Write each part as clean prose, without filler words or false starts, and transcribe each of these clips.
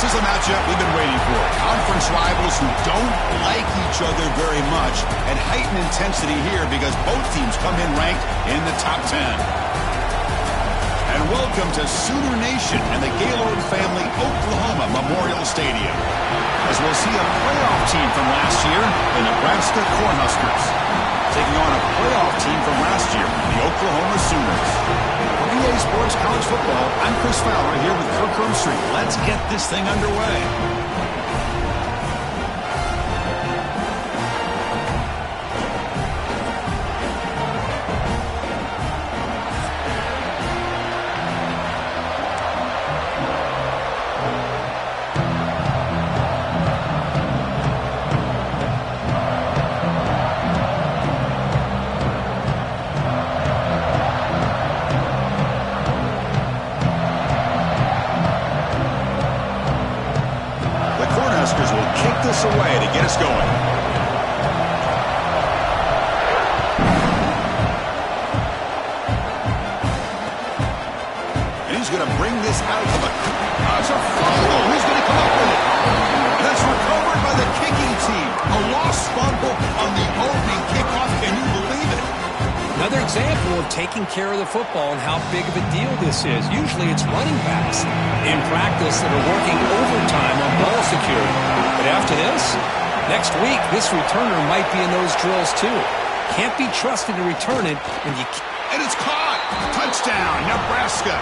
This is a matchup we've been waiting for. Conference rivals who don't like each other very much, and heightened intensity here because both teams come in ranked in the top 10. And welcome to Sooner Nation and the Gaylord family Oklahoma Memorial Stadium, as we'll see a playoff team from last year, the Nebraska Cornhuskers, taking on a playoff team from last year, the Oklahoma Sooners. For EA Sports College Football, I'm Chris Fowler here with Kirk Hermstreet. Let's get this thing underway. Away to get us going. And he's going to bring this out of it's a fumble. Who's going to come up with it? That's recovered by the kicking team. A lost fumble on the opening kickoff. Can you believe it? Another example of taking care of the football and how big of a deal this is. Usually it's running backs in practice that are working overtime on ball security. But after this, next week, this returner might be in those drills too. Can't be trusted to return it when you can't. And it's caught. Touchdown, Nebraska.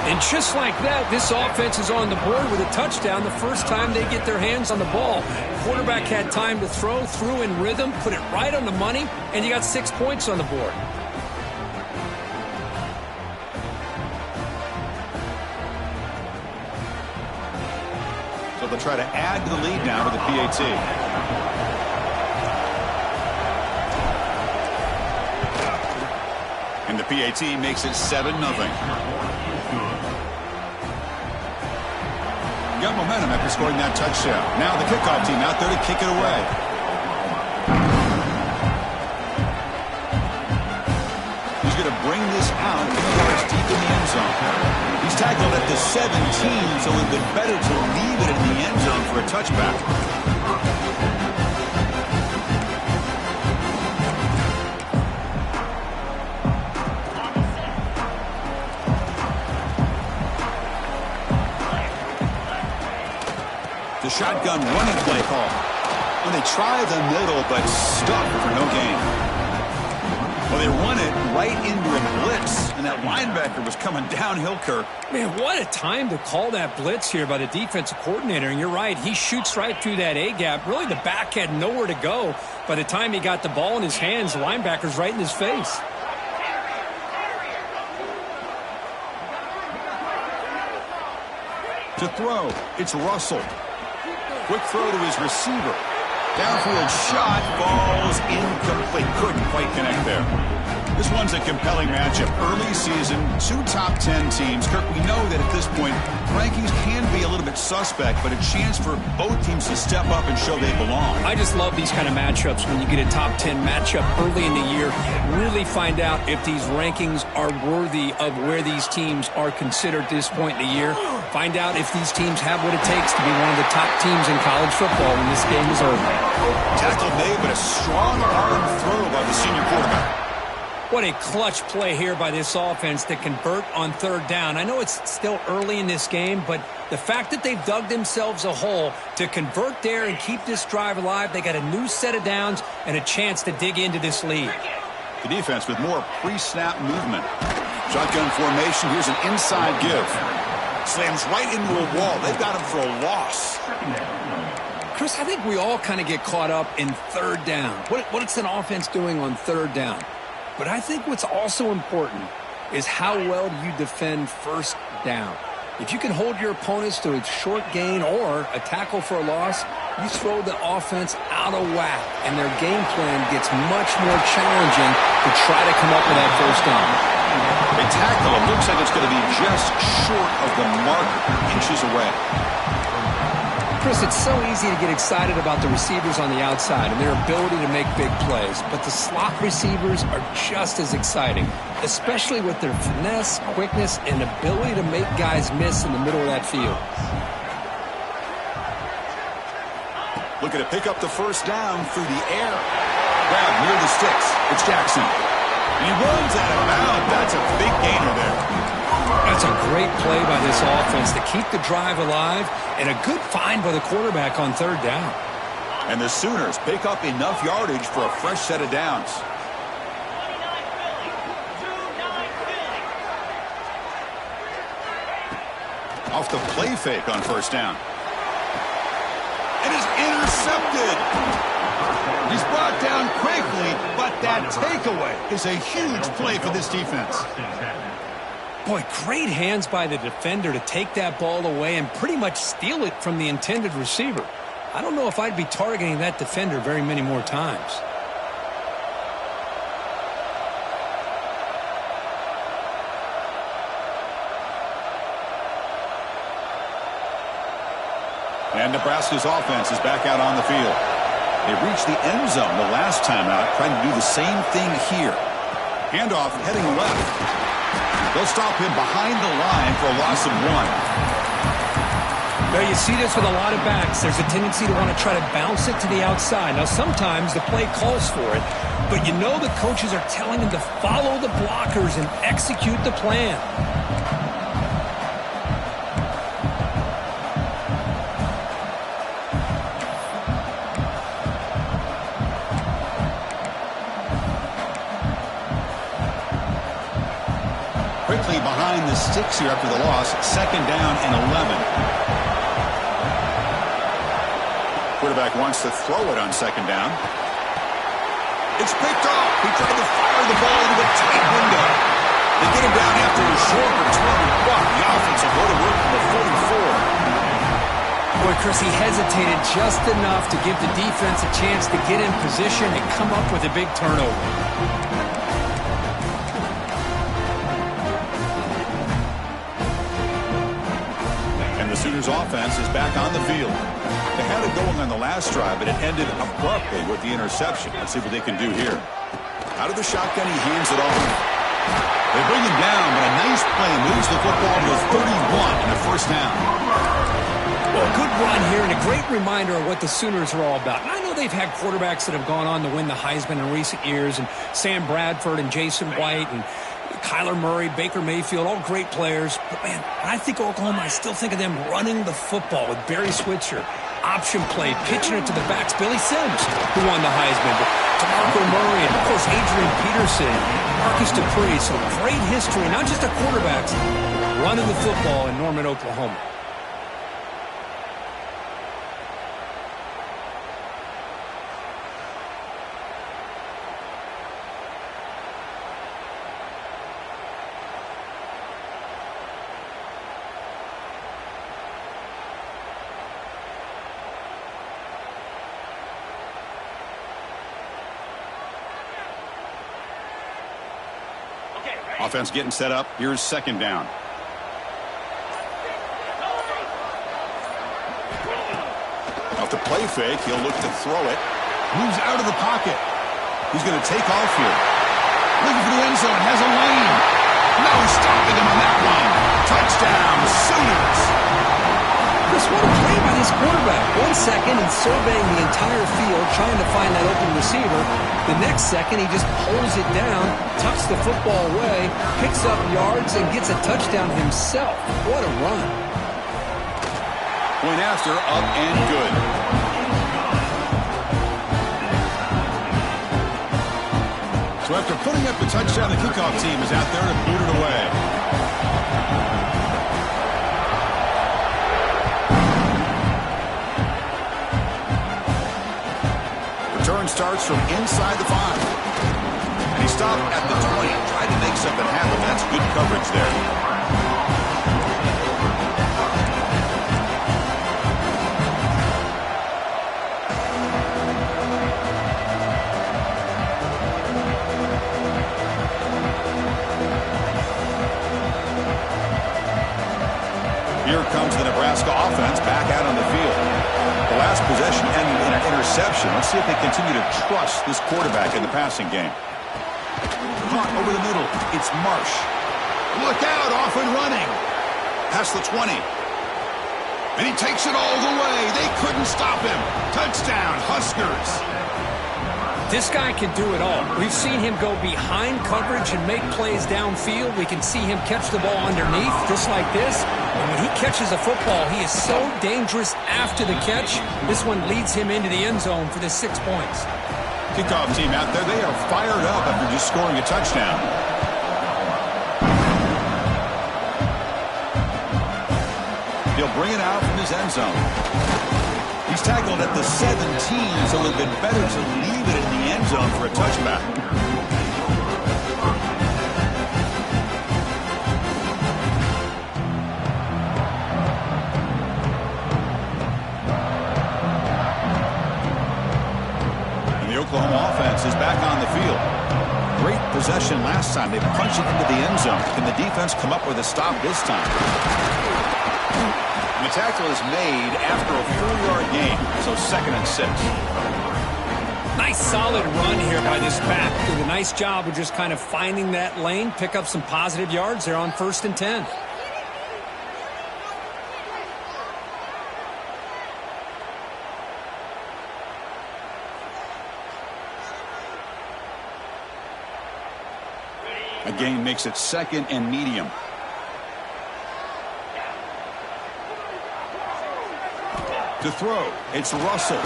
And just like that, this offense is on the board with a touchdown the first time they get their hands on the ball. Quarterback had time to throw, threw in rhythm, put it right on the money, and you got 6 points on the board. So they'll try to add to the lead now with the PAT. And the PAT makes it 7-0. Got momentum after scoring that touchdown. Now the kickoff team out there to kick it away. He's going to bring this out 2 yards deep in the end zone. He's tackled at the 17, so it would have been better to leave it in the end zone for a touchback. The shotgun running play call. And they try the middle, but stuck for no gain. Well, they run it right into a blitz, and that linebacker was coming downhill, Kirk. Man, what a time to call that blitz here by the defensive coordinator. And you're right, he shoots right through that A-gap. Really, the back had nowhere to go. By the time he got the ball in his hands, the linebacker's right in his face. To throw, it's Russell. Quick throw to his receiver. Downfield shot falls incomplete. Couldn't quite connect there. This one's a compelling matchup. Early season, 2 top 10 teams. Kirk, we know that at this point, rankings can be a little bit suspect, but a chance for both teams to step up and show they belong. I just love these kind of matchups when you get a top 10 matchup early in the year. Really find out if these rankings are worthy of where these teams are considered at this point in the year. Find out if these teams have what it takes to be one of the top teams in college football when this game is over. Tackle made, but a strong arm throw by the senior quarterback. What a clutch play here by this offense to convert on 3rd down. I know it's still early in this game, but the fact that they've dug themselves a hole to convert there and keep this drive alive, they got a new set of downs and a chance to dig into this lead. The defense with more pre-snap movement. Shotgun formation. Here's an inside give. Slams right into a wall. They've got him for a loss. Chris, I think we all kind of get caught up in 3rd down. What's an offense doing on 3rd down? But I think what's also important is how well do you defend 1st down. If you can hold your opponents to a short gain or a tackle for a loss, you throw the offense out of whack, and their game plan gets much more challenging to try to come up with that 1st down. They tackle him. Looks like it's going to be just short of the marker, inches away. Chris, it's so easy to get excited about the receivers on the outside and their ability to make big plays, but the slot receivers are just as exciting, especially with their finesse, quickness, and ability to make guys miss in the middle of that field. Looking to pick up the first down through the air. Grab near the sticks. It's Jackson. He runs out of bounds. That's a big gainer there. That's a great play by this offense to keep the drive alive, and a good find by the quarterback on third down. And the Sooners pick up enough yardage for a fresh set of downs. Off the play fake on first down. And is intercepted. He's brought down quickly, but that takeaway is a huge play for this defense. Boy, great hands by the defender to take that ball away and pretty much steal it from the intended receiver. I don't know if I'd be targeting that defender very many more times. And Nebraska's offense is back out on the field. They reached the end zone the last time out, trying to do the same thing here. Handoff heading left. They'll stop him behind the line for a loss of 1. Now, you see this with a lot of backs. There's a tendency to want to try to bounce it to the outside. Now, sometimes the play calls for it, but you know the coaches are telling them to follow the blockers and execute the plan. Quickly behind the sticks here after the loss. Second down and 11. Quarterback wants to throw it on second down. It's picked off. He tried to fire the ball into a tight window. They get him down after a short return, but the offense will go to work from the 44. Boy, Chris, he hesitated just enough to give the defense a chance to get in position and come up with a big turnover. The Sooners offense is back on the field. They had it going on the last drive, but it ended abruptly with the interception. Let's see what they can do here. Out of the shotgun, he hands it off. They bring him down, but a nice play moves the football to 31 in the first down. Well, a good run here and a great reminder of what the Sooners are all about. And I know they've had quarterbacks that have gone on to win the Heisman in recent years, and Sam Bradford and Jason White and Kyler Murray, Baker Mayfield, all great players. But, man, when I think Oklahoma, I still think of them running the football with Barry Switzer. Option play, pitching it to the backs. Billy Sims, who won the Heisman. DeMarco Murray, and, of course, Adrian Peterson, Marcus Dupree. So great history, not just of quarterbacks, running the football in Norman, Oklahoma. Offense getting set up. Here's second down. Off the play fake, he'll look to throw it. Moves out of the pocket. He's going to take off here. Looking for the end zone. Has a lane. No stopping him on that one. Touchdown, Sooners. Chris, what a play by this quarterback. 1 second, he's surveying the entire field, trying to find that open receiver. The next second, he just pulls it down, tucks the football away, picks up yards, and gets a touchdown himself. What a run. Point after, up and good. So after putting up the touchdown, the kickoff team is out there to boot it away. Return starts from inside the 5. And he stopped at the 20. Tried to make something happen. That's good coverage there. Here comes the Nebraska offense back out on the field. The last possession ended in an interception. Let's see if they continue to trust this quarterback in the passing game. Caught over the middle. It's Marsh. Look out, off and running. Past the 20. And he takes it all the way. They couldn't stop him. Touchdown, Huskers. This guy can do it all. We've seen him go behind coverage and make plays downfield. We can see him catch the ball underneath, just like this. And when he catches a football, he is so dangerous after the catch. This one leads him into the end zone for the 6 points. Kickoff team out there, they are fired up after just scoring a touchdown. He'll bring it out from his end zone. He's tackled at the 17, so it would have been better to leave it in the end zone for a touchback. And the Oklahoma offense is back on the field. Great possession last time. They punched it into the end zone. Can the defense come up with a stop this time? And the tackle is made after a 4-yard gain, so 2nd and 6. Nice solid run here by this back. Did a nice job of just kind of finding that lane, pick up some positive yards there on 1st and 10. A gain makes it 2nd and medium. To throw, it's Russell.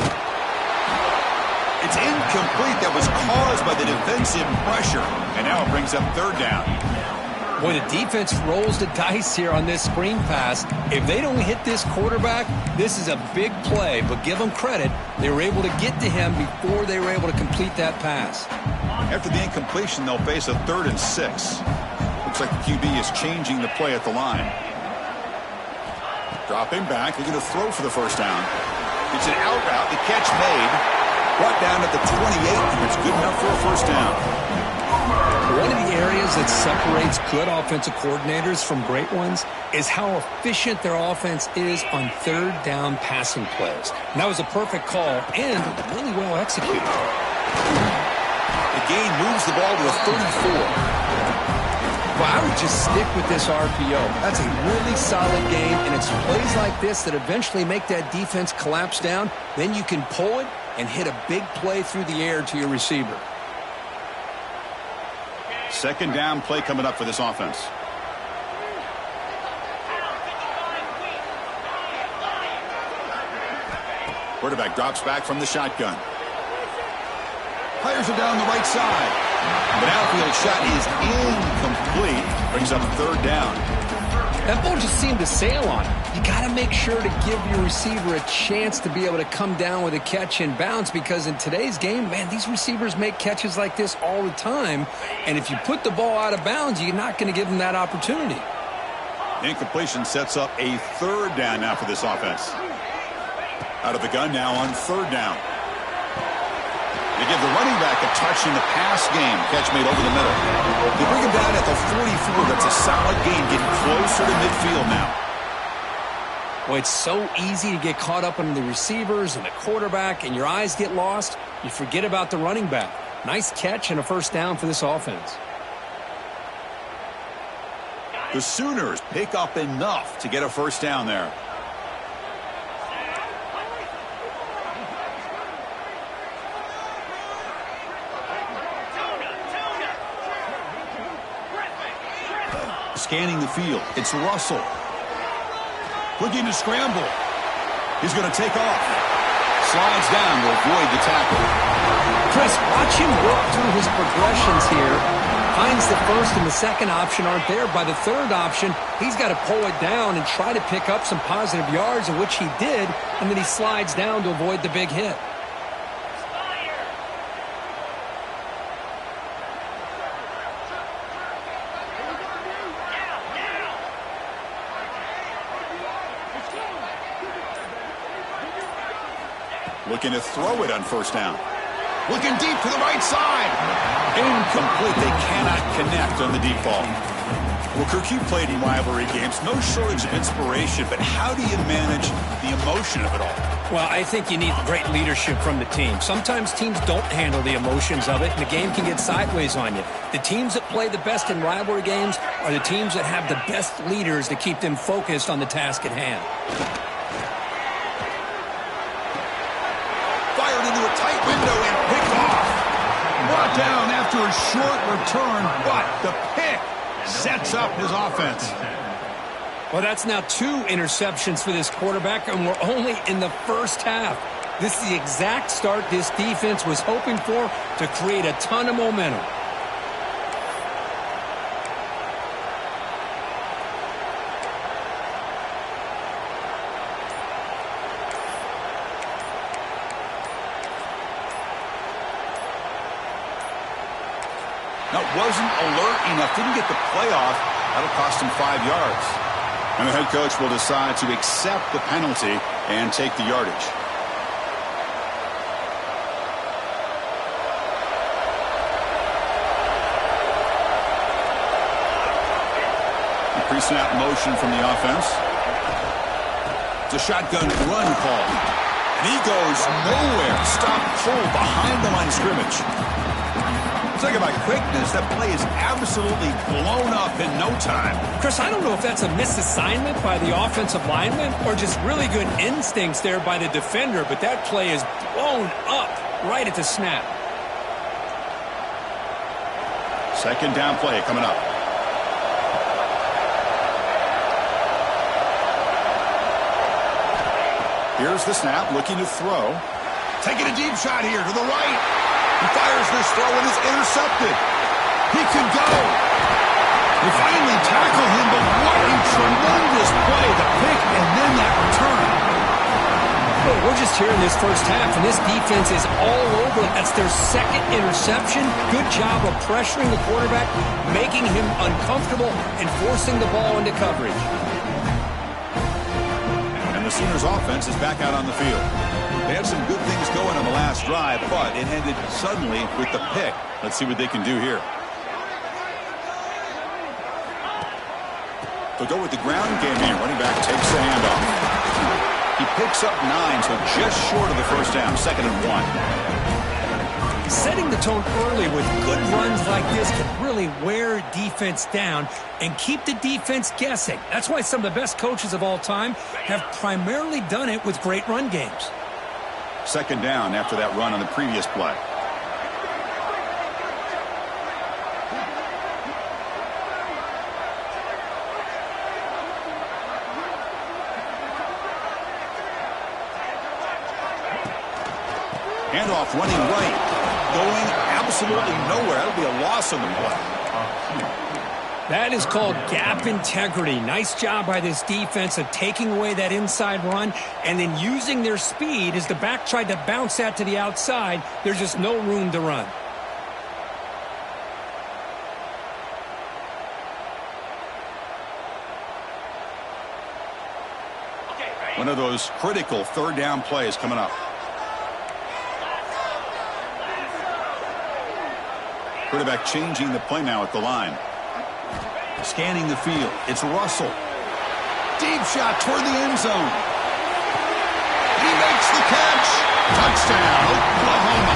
It's incomplete. That was caused by the defensive pressure. And now it brings up 3rd down. Boy, the defense rolls the dice here on this screen pass. If they don't hit this quarterback, this is a big play. But give them credit. They were able to get to him before they were able to complete that pass. After the incompletion, they'll face a 3rd and 6. Looks like the QB is changing the play at the line. Dropping back, they're going to throw for the 1st down. It's an out route, the catch made. Brought down at the 28, and it's good enough for a 1st down. One of the areas that separates good offensive coordinators from great ones is how efficient their offense is on 3rd down passing plays. And that was a perfect call and really well executed. The gain moves the ball to a 34. Well, I would just stick with this RPO. That's a really solid game, and it's plays like this that eventually make that defense collapse down. Then you can pull it and hit a big play through the air to your receiver. 2nd down play coming up for this offense. Quarterback drops back from the shotgun. Fires it down the right side. But outfield shot is incomplete. Brings up 3rd down. That ball just seemed to sail on him. You got to make sure to give your receiver a chance to be able to come down with a catch and bounce, because in today's game, man, these receivers make catches like this all the time. And if you put the ball out of bounds, you're not going to give them that opportunity. Incompletion sets up a 3rd down now for this offense. Out of the gun now on 3rd down. They give the running back a touch in the pass game. Catch made over the middle. They bring him down at the 44. That's a solid gain, getting closer to midfield now. Well, it's so easy to get caught up in the receivers and the quarterback, and your eyes get lost. You forget about the running back. Nice catch and a 1st down for this offense. The Sooners pick up enough to get a 1st down there. Scanning the field, it's Russell. Looking to scramble. He's going to take off. Slides down to avoid the tackle. Chris, watch him work through his progressions here. Finds the 1st and the 2nd option aren't there. By the 3rd option, he's got to pull it down and try to pick up some positive yards, of which he did, and then he slides down to avoid the big hit. Looking to throw it on 1st down. Looking deep to the right side. Incomplete. They cannot connect on the deep ball. Well, Kirk, you played in rivalry games. No shortage of inspiration, but how do you manage the emotion of it all? Well, I think you need great leadership from the team. Sometimes teams don't handle the emotions of it, and the game can get sideways on you. The teams that play the best in rivalry games are the teams that have the best leaders to keep them focused on the task at hand. short return, but the pick sets up his offense. Well, that's now 2 interceptions for this quarterback, and we're only in the first half. This is the exact start this defense was hoping for to create a ton of momentum. That wasn't alert enough. Didn't get the play off. That'll cost him 5 yards. And the head coach will decide to accept the penalty and take the yardage. The pre-snap motion from the offense. It's a shotgun run call. And he goes nowhere. Stop full behind the line of scrimmage. Talk about quickness. That play is absolutely blown up in no time. Chris, I don't know if that's a misassignment by the offensive lineman or just really good instincts there by the defender, but that play is blown up right at the snap. Second down play coming up. Here's the snap, looking to throw. Taking a deep shot here to the right. He fires this throw and is intercepted. He can go. They finally tackle him, but what a tremendous play. The pick and then that return. Well, we're just here in this first half, and this defense is all over. That's their second interception. Good job of pressuring the quarterback, making him uncomfortable, and forcing the ball into coverage. And the Sooners offense is back out on the field. They had some good things going on the last drive, but it ended suddenly with the pick. Let's see what they can do here. They'll go with the ground game here. Running back takes the handoff. He picks up 9, so just short of the first down. 2nd and 1. Setting the tone early with good runs like this can really wear defense down and keep the defense guessing. That's why some of the best coaches of all time have primarily done it with great run games. 2nd down after that run on the previous play. Handoff running right. Going absolutely nowhere. That'll be a loss on the play. That is called gap integrity. Nice job by this defense of taking away that inside run and then using their speed as the back tried to bounce that to the outside. There's just no room to run. One of those critical 3rd down plays coming up. Quarterback changing the play now at the line. Scanning the field. It's Russell. Deep shot toward the end zone. He makes the catch. Touchdown, Oklahoma.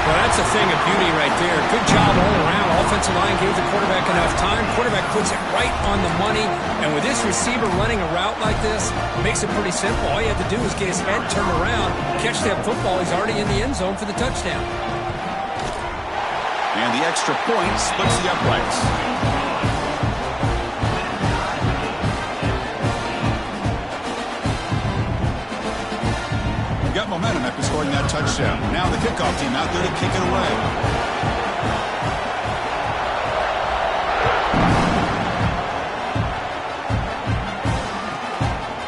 Well, that's a thing of beauty right there. Good job all around. Offensive line gave the quarterback enough time. Quarterback puts it right on the money. And with this receiver running a route like this, it makes it pretty simple. All you have to do is get his head turned around, catch that football. He's already in the end zone for the touchdown. And the extra point splits the uprights. Got momentum after scoring that touchdown. Now the kickoff team out there to kick it away.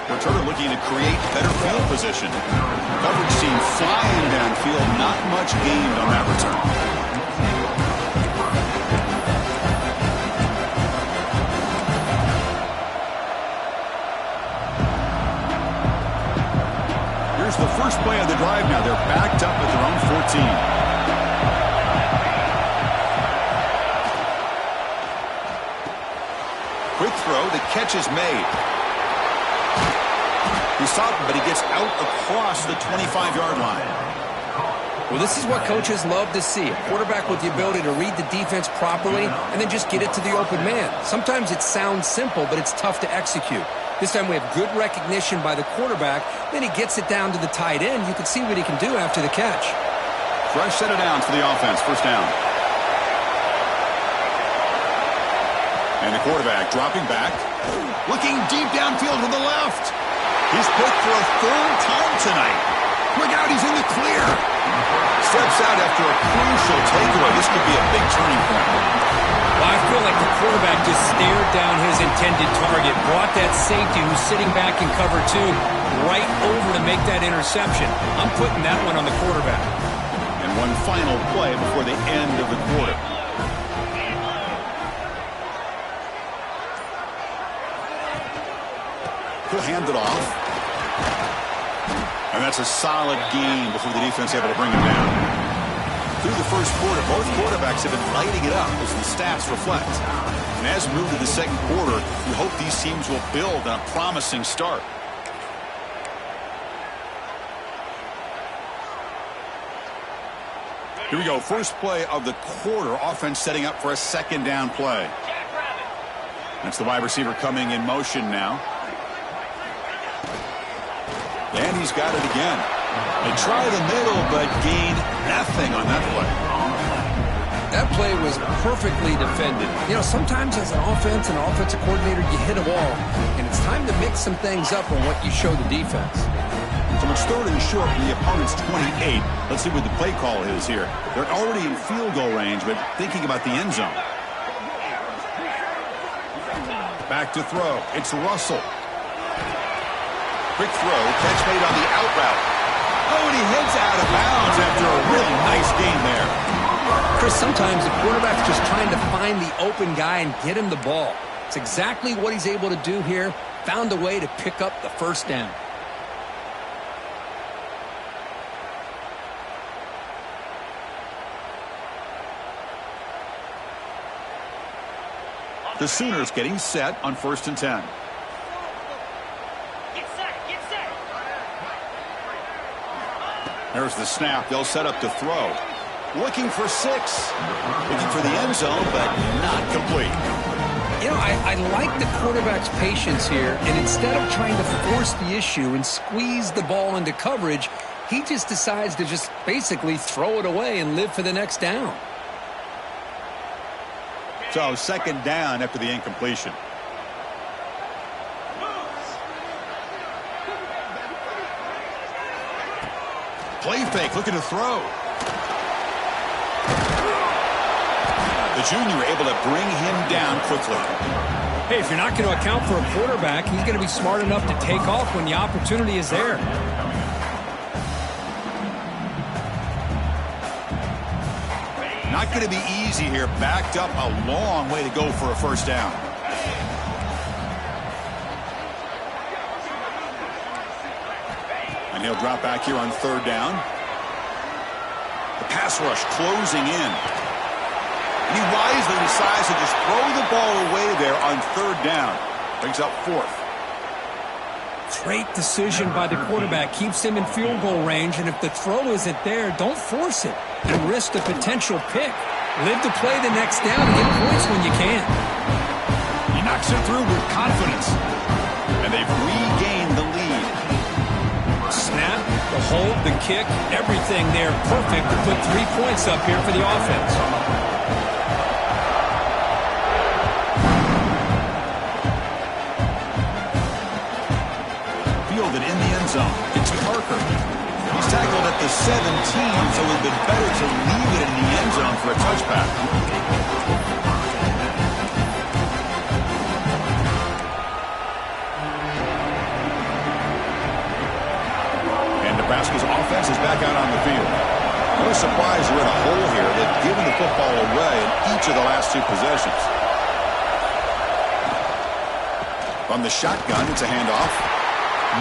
Returner looking to create better field position. Coverage team flying downfield. Not much gained on that return. The first play of the drive now. They're backed up at their own 14. Quick throw. The catch is made. He's stopped, but he gets out across the 25-yard line. Well, this is what coaches love to see. A quarterback with the ability to read the defense properly and then just get it to the open man. Sometimes it sounds simple, but it's tough to execute. This time we have good recognition by the quarterback. Then he gets it down to the tight end. You can see what he can do after the catch. Fresh set of downs for the offense. First down. And the quarterback dropping back. Looking deep downfield to the left. He's picked for a third time tonight. Look out, he's in the clear. Steps out after a crucial takeaway. This could be a big turning point. Well, I feel like the quarterback just stared down his intended target, brought that safety who's sitting back in cover two right over to make that interception. I'm putting that one on the quarterback. And one final play before the end of the quarter. He'll hand it off. And that's a solid game before the defense able to bring him down. Through the first quarter, both quarterbacks have been lighting it up as the stats reflect. And as we move to the second quarter, we hope these teams will build on a promising start. Here we go. First play of the quarter. Offense setting up for a second down play. That's the wide receiver coming in motion now. And he's got it again. They try the middle, but gain nothing on that play. That play was perfectly defended. You know, sometimes as an offensive coordinator, you hit a wall, and it's time to mix some things up on what you show the defense. So it's third and short from the opponent's 28. Let's see what the play call is here. They're already in field goal range, but thinking about the end zone. Back to throw. It's Russell. Quick throw, catch made on the out route. Oh, and he heads out of bounds after a really nice game there. Chris, sometimes the quarterback's just trying to find the open guy and get him the ball. It's exactly what he's able to do here. Found a way to pick up the first down. The Sooners getting set on 1st and 10. There's the snap. They'll set up to throw. Looking for 6. Looking for the end zone, but not complete. You know, I like the quarterback's patience here, and instead of trying to force the issue and squeeze the ball into coverage, he just decides to just basically throw it away and live for the next down. So second down after the incompletion. Play fake, looking to throw. The junior able to bring him down quickly. Hey, if you're not going to account for a quarterback, he's going to be smart enough to take off when the opportunity is there. Not going to be easy here. Backed up a long way to go for a first down. And he'll drop back here on 3rd down. The pass rush closing in. And he wisely decides to just throw the ball away there on 3rd down. Brings up 4th. Great decision by the quarterback. Keeps him in field goal range, and if the throw isn't there, don't force it and risk the potential pick. Live to play the next down and get points when you can. He knocks it through with confidence. And they've regained the lead. Snap, the hold, the kick, everything there perfect to put 3 points up here for the offense. Fielded in the end zone. It's Parker. He's tackled at the 17, so it would have been better to leave it in the end zone for a touchback. Nebraska's offense is back out on the field. No surprise we're in a hole here. They've given the football away in each of the last 2 possessions. From the shotgun, it's a handoff.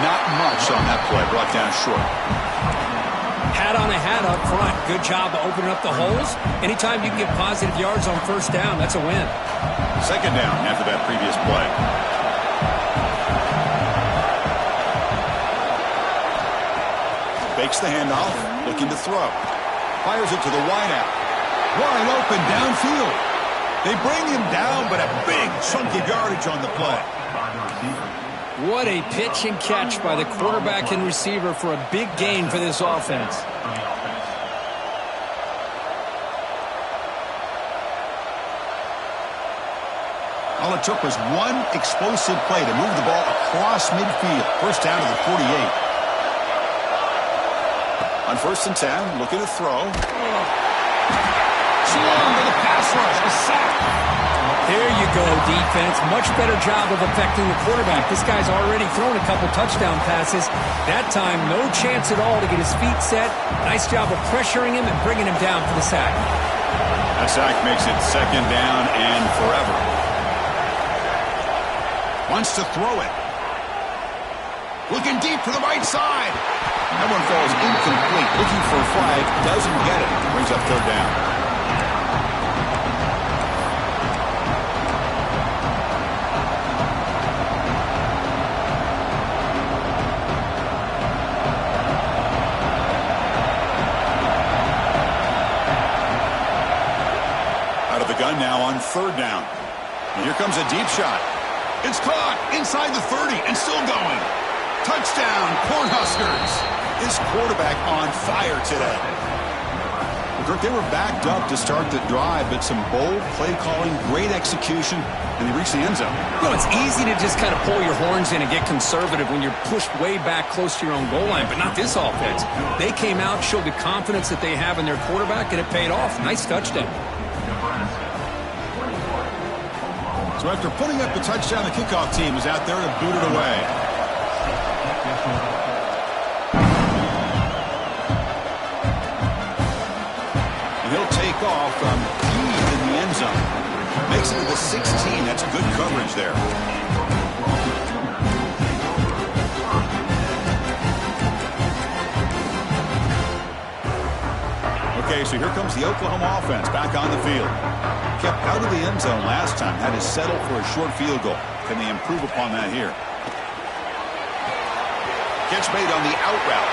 Not much on that play. Brought down short. Hat on a hat up front. Good job of opening up the holes. Anytime you can get positive yards on 1st down, that's a win. 2nd down after that previous play. Fakes the handoff, looking to throw. Fires it to the wideout. Wide open downfield. They bring him down, but a big chunk of yardage on the play. What a pitch and catch by the quarterback and receiver for a big gain for this offense. All it took was one explosive play to move the ball across midfield. First down to the 48. On 1st and 10, looking to throw. Swung to the pass rush. A sack. There you go, defense. Much better job of affecting the quarterback. This guy's already thrown a couple touchdown passes. That time, no chance at all to get his feet set. Nice job of pressuring him and bringing him down for the sack. That sack makes it 2nd down and forever. Wants to throw it. Looking deep to the right side. That one falls incomplete. Looking for a flag. Doesn't get it. Brings up 3rd down. Out of the gun now on 3rd down. And here comes a deep shot. It's caught inside the 30 and still going. Touchdown, Cornhuskers. His quarterback on fire today. Kirk, they were backed up to start the drive, but some bold play calling, great execution, and they reached the end zone. Well, it's easy to just kind of pull your horns in and get conservative when you're pushed way back close to your own goal line, but not this offense. They came out, showed the confidence that they have in their quarterback, and it paid off. Nice touchdown. So after putting up the touchdown, the kickoff team is out there to boot it away. And he'll take off deep in the end zone. Makes it to the 16. That's good coverage there. Okay, so here comes the Oklahoma offense back on the field. Kept out of the end zone last time. Had to settle for a short field goal. Can they improve upon that here? Catch made on the out route.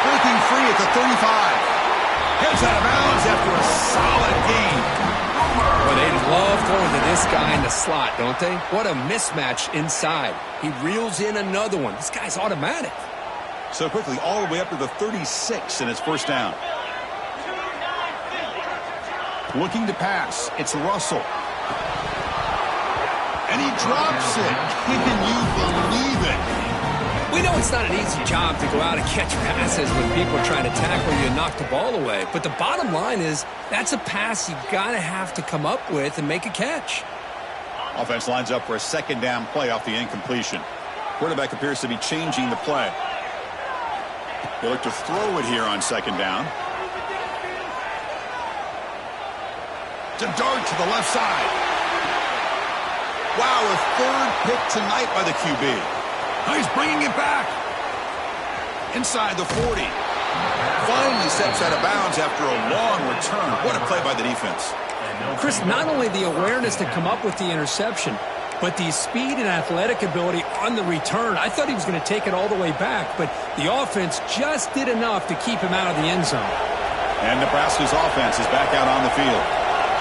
Breaking free at the 35. Heads out of bounds after a solid gain. Well, they love throwing to this guy in the slot, don't they? What a mismatch inside. He reels in another one. This guy's automatic. So quickly, all the way up to the 36, and it's 1st down. Looking to pass. It's Russell. And he drops it. Can you believe it? We know it's not an easy job to go out and catch passes when people are trying to tackle you and knock the ball away. But the bottom line is that's a pass you got to have to come up with and make a catch. Offense lines up for a 2nd down play off the incompletion. Quarterback appears to be changing the play. They look to throw it here on 2nd down. To dart to the left side. Wow, a 3rd pick tonight by the QB. He's bringing it back. Inside the 40. Finally steps out of bounds after a long return. What a play by the defense. Chris, not only the awareness to come up with the interception, but the speed and athletic ability on the return. I thought he was going to take it all the way back, but the offense just did enough to keep him out of the end zone. And Nebraska's offense is back out on the field.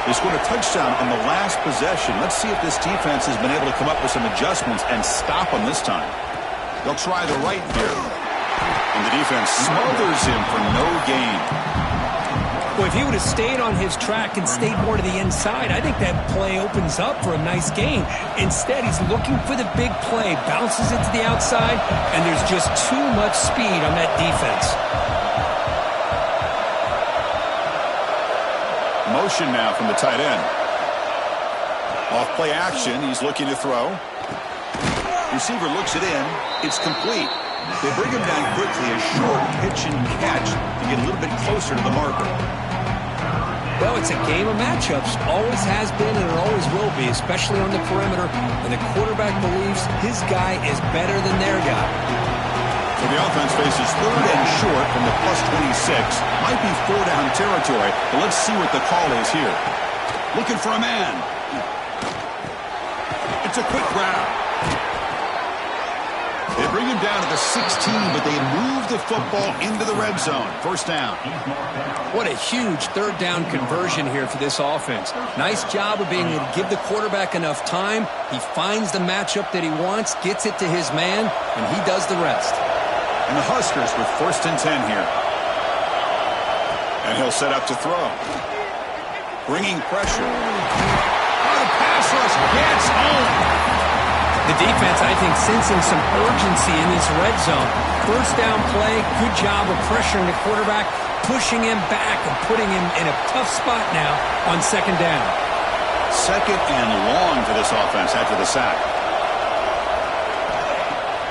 They scored a touchdown on the last possession. Let's see if this defense has been able to come up with some adjustments and stop them this time. They'll try the right here. And the defense smothers him for no gain. Well, if he would have stayed on his track and stayed more to the inside, I think that play opens up for a nice gain. Instead, he's looking for the big play, bounces it to the outside, and there's just too much speed on that defense. Motion now from the tight end. Off play action, he's looking to throw. Receiver looks it in. It's complete. They bring him down quickly, a short pitch and catch to get a little bit closer to the marker. Well, it's a game of matchups. Always has been and it always will be, especially on the perimeter. And the quarterback believes his guy is better than their guy. So the offense faces 3rd and short from the +26. Might be 4-down territory, but let's see what the call is here. Looking for a man. It's a quick grab. They bring him down to the 16, but they move the football into the red zone. 1st down. What a huge 3rd down conversion here for this offense. Nice job of being able to give the quarterback enough time. He finds the matchup that he wants, gets it to his man, and he does the rest. And the Huskers with 1st and 10 here. And he'll set up to throw. Bringing pressure. Oh, the pass rush gets home. The defense, I think, sensing some urgency in this red zone. First down play, good job of pressuring the quarterback, pushing him back and putting him in a tough spot now on second down. Second and long for this offense after the sack.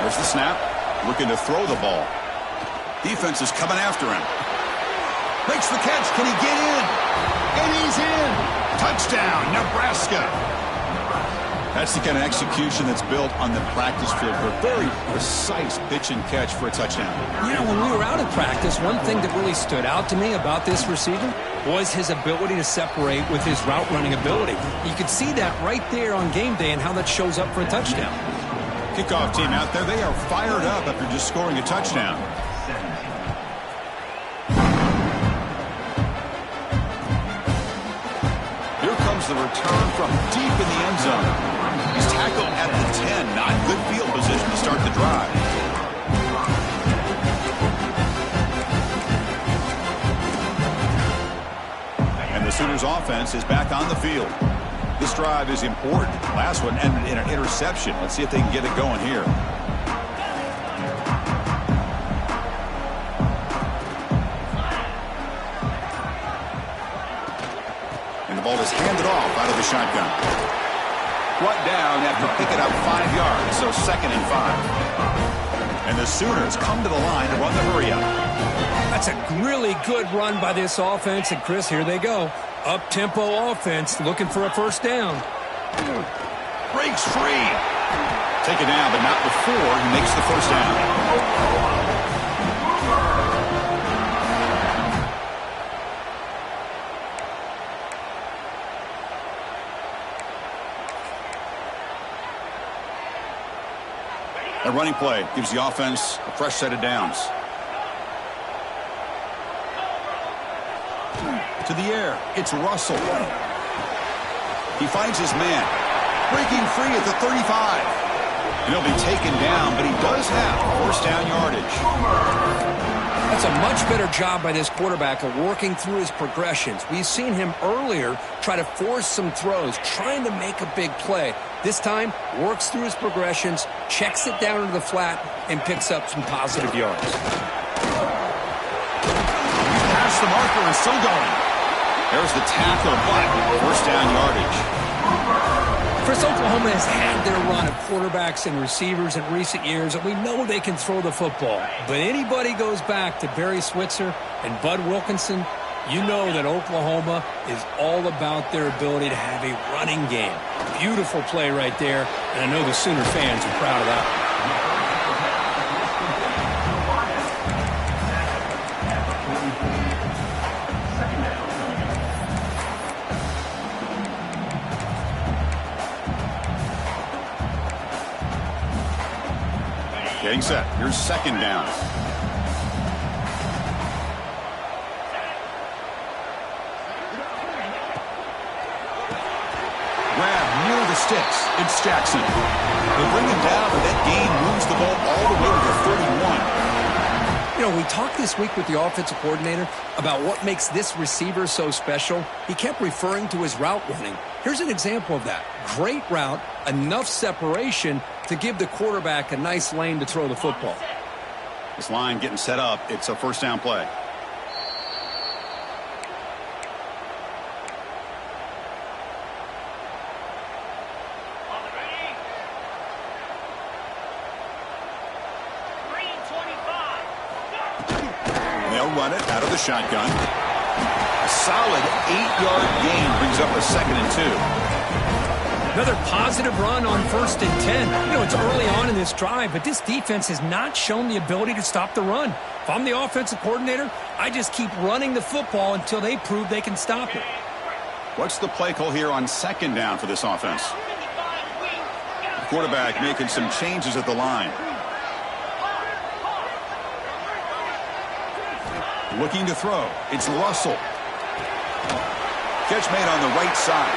There's the snap. Looking to throw the ball. Defense is coming after him. Makes the catch. Can he get in? And he's in. Touchdown, Nebraska. That's the kind of execution that's built on the practice field for a very precise pitch and catch for a touchdown. Yeah, when we were out at practice, one thing that really stood out to me about this receiver was his ability to separate with his route running ability. You could see that right there on game day and how that shows up for a touchdown. Kickoff team out there, they are fired up after just scoring a touchdown. Here comes the return from deep in the end zone. He's tackled at the 10. Not good field position to start the drive. And the Sooners offense is back on the field. This drive is important. Last one ended in an interception. Let's see if they can get it going here. And the ball is handed off out of the shotgun. Brought down after picking up 5 yards, so 2nd and 5. And the Sooners come to the line to run the hurry-up. That's a really good run by this offense, and Chris, here they go. Up-tempo offense looking for a first down. Breaks free. Take it down, but not before he makes the first down. A running play gives the offense a fresh set of downs. To the air, it's Russell. He finds his man. Breaking free at the 35. And he'll be taken down, but he does have first down yardage. That's a much better job by this quarterback of working through his progressions. We've seen him earlier try to force some throws, trying to make a big play. This time, works through his progressions, checks it down into the flat, and picks up some positive yards. He's past the marker and still going. There's the tackle, but first down yardage. Chris, Oklahoma has had their run of quarterbacks and receivers in recent years, and we know they can throw the football. But anybody goes back to Barry Switzer and Bud Wilkinson, you know that Oklahoma is all about their ability to have a running game. Beautiful play right there, and I know the Sooner fans are proud of that. Getting set. Here's second down. Grab near the sticks. It's Jackson. They bring him down, but that gain moves the ball all the way to the 31. You know, we talked this week with the offensive coordinator about what makes this receiver so special. He kept referring to his route running. Here's an example of that. Great route, enough separation to give the quarterback a nice lane to throw the football. This line getting set up. It's a first down play. They'll run it out of the shotgun. A solid 8-yard gain brings up a 2nd and 2. Another positive run on 1st and 10. You know, it's early on in this drive, but this defense has not shown the ability to stop the run. If I'm the offensive coordinator, I just keep running the football until they prove they can stop it. What's the play call here on second down for this offense? The quarterback making some changes at the line. Looking to throw. It's Russell. Catch made on the right side.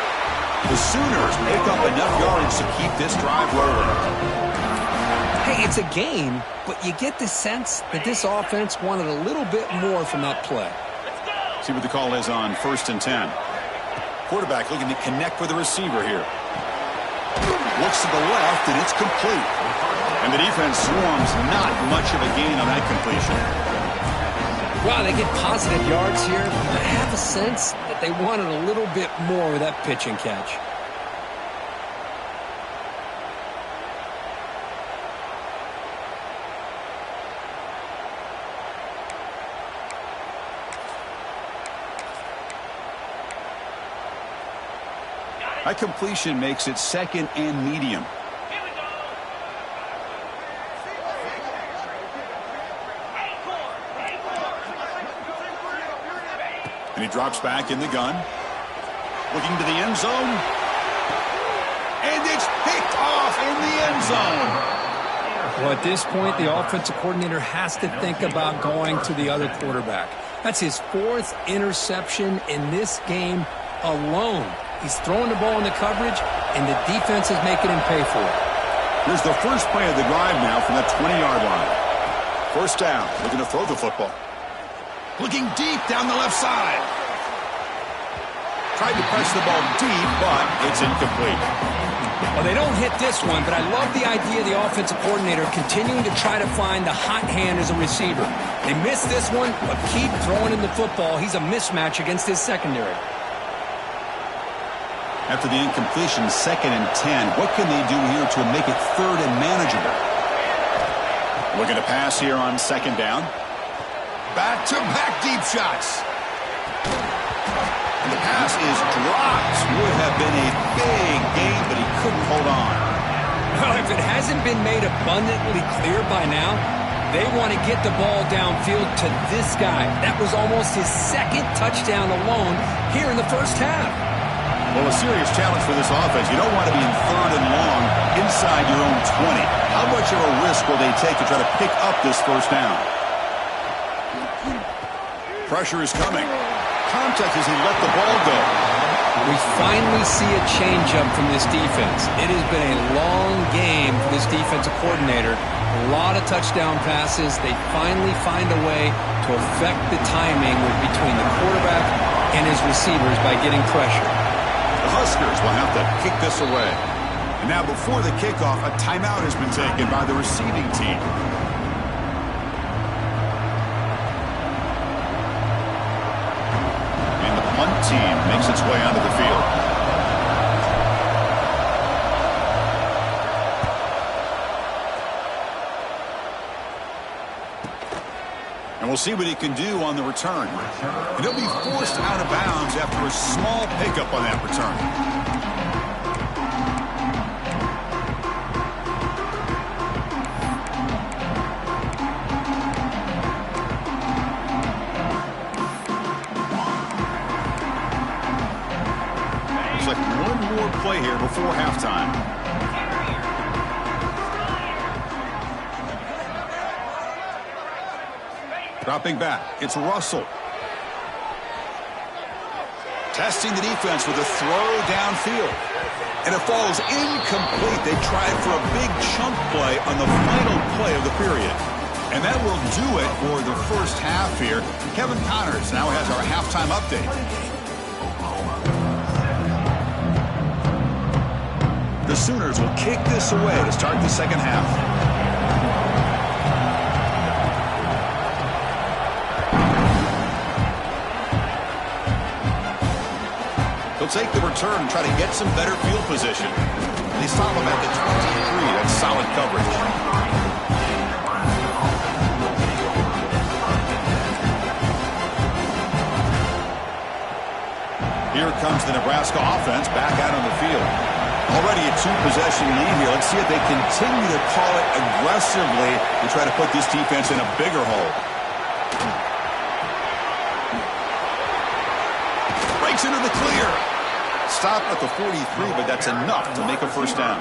The Sooners make up enough yardage to keep this drive rolling. Hey, it's a game, but you get the sense that this offense wanted a little bit more from that play. See what the call is on 1st and 10. Quarterback looking to connect with the receiver here. Looks to the left, and it's complete. And the defense swarms, not much of a gain on that completion. Wow, they get positive yards here. I have a sense that they wanted a little bit more with that pitch and catch. That completion makes it second and medium. And he drops back in the gun. Looking to the end zone. And it's picked off in the end zone. Well, at this point, the offensive coordinator has to think about going to the other quarterback. That's his 4th interception in this game alone. He's throwing the ball in the coverage, and the defense is making him pay for it. Here's the first play of the drive now from that 20-yard line. First down, looking to throw the football. Looking deep down the left side. Tried to press the ball deep, but it's incomplete. Well, they don't hit this one, but I love the idea of the offensive coordinator continuing to try to find the hot hand as a receiver. They missed this one, but keep throwing him the football. He's a mismatch against his secondary. After the incompletion, 2nd and 10. What can they do here to make it 3rd and manageable? Looking to pass here on 2nd down. Back-to-back deep shots. And the pass is dropped. Would have been a big gain, but he couldn't hold on. Well, if it hasn't been made abundantly clear by now, they want to get the ball downfield to this guy. That was almost his 2nd touchdown alone here in the first half. Well, a serious challenge for this offense. You don't want to be in 3rd and long inside your own 20. How much of a risk will they take to try to pick up this first down? Pressure is coming. Contact as he let the ball go. We finally see a changeup from this defense. It has been a long game for this defensive coordinator. A lot of touchdown passes. They finally find a way to affect the timing between the quarterback and his receivers by getting pressure. The Huskers will have to kick this away. And now before the kickoff, a timeout has been taken by the receiving team. And the punt team makes its way onto the field. And we'll see what he can do on the return. And he'll be forced out of bounds after a small pickup on that return. Looks like one more play here before halftime. Dropping back, it's Russell. Testing the defense with a throw downfield. And it falls incomplete. They tried for a big chunk play on the final play of the period. And that will do it for the first half here. Kevin Connors now has our halftime update. The Sooners will kick this away to start the second half. He'll take the return and try to get some better field position. They stop him at the 23. That's solid coverage. Here comes the Nebraska offense back out on the field. Already a 2-possession lead here. Let's see if they continue to call it aggressively to try to put this defense in a bigger hole. Breaks into the clear. Stop at the 43, but that's enough to make a first down.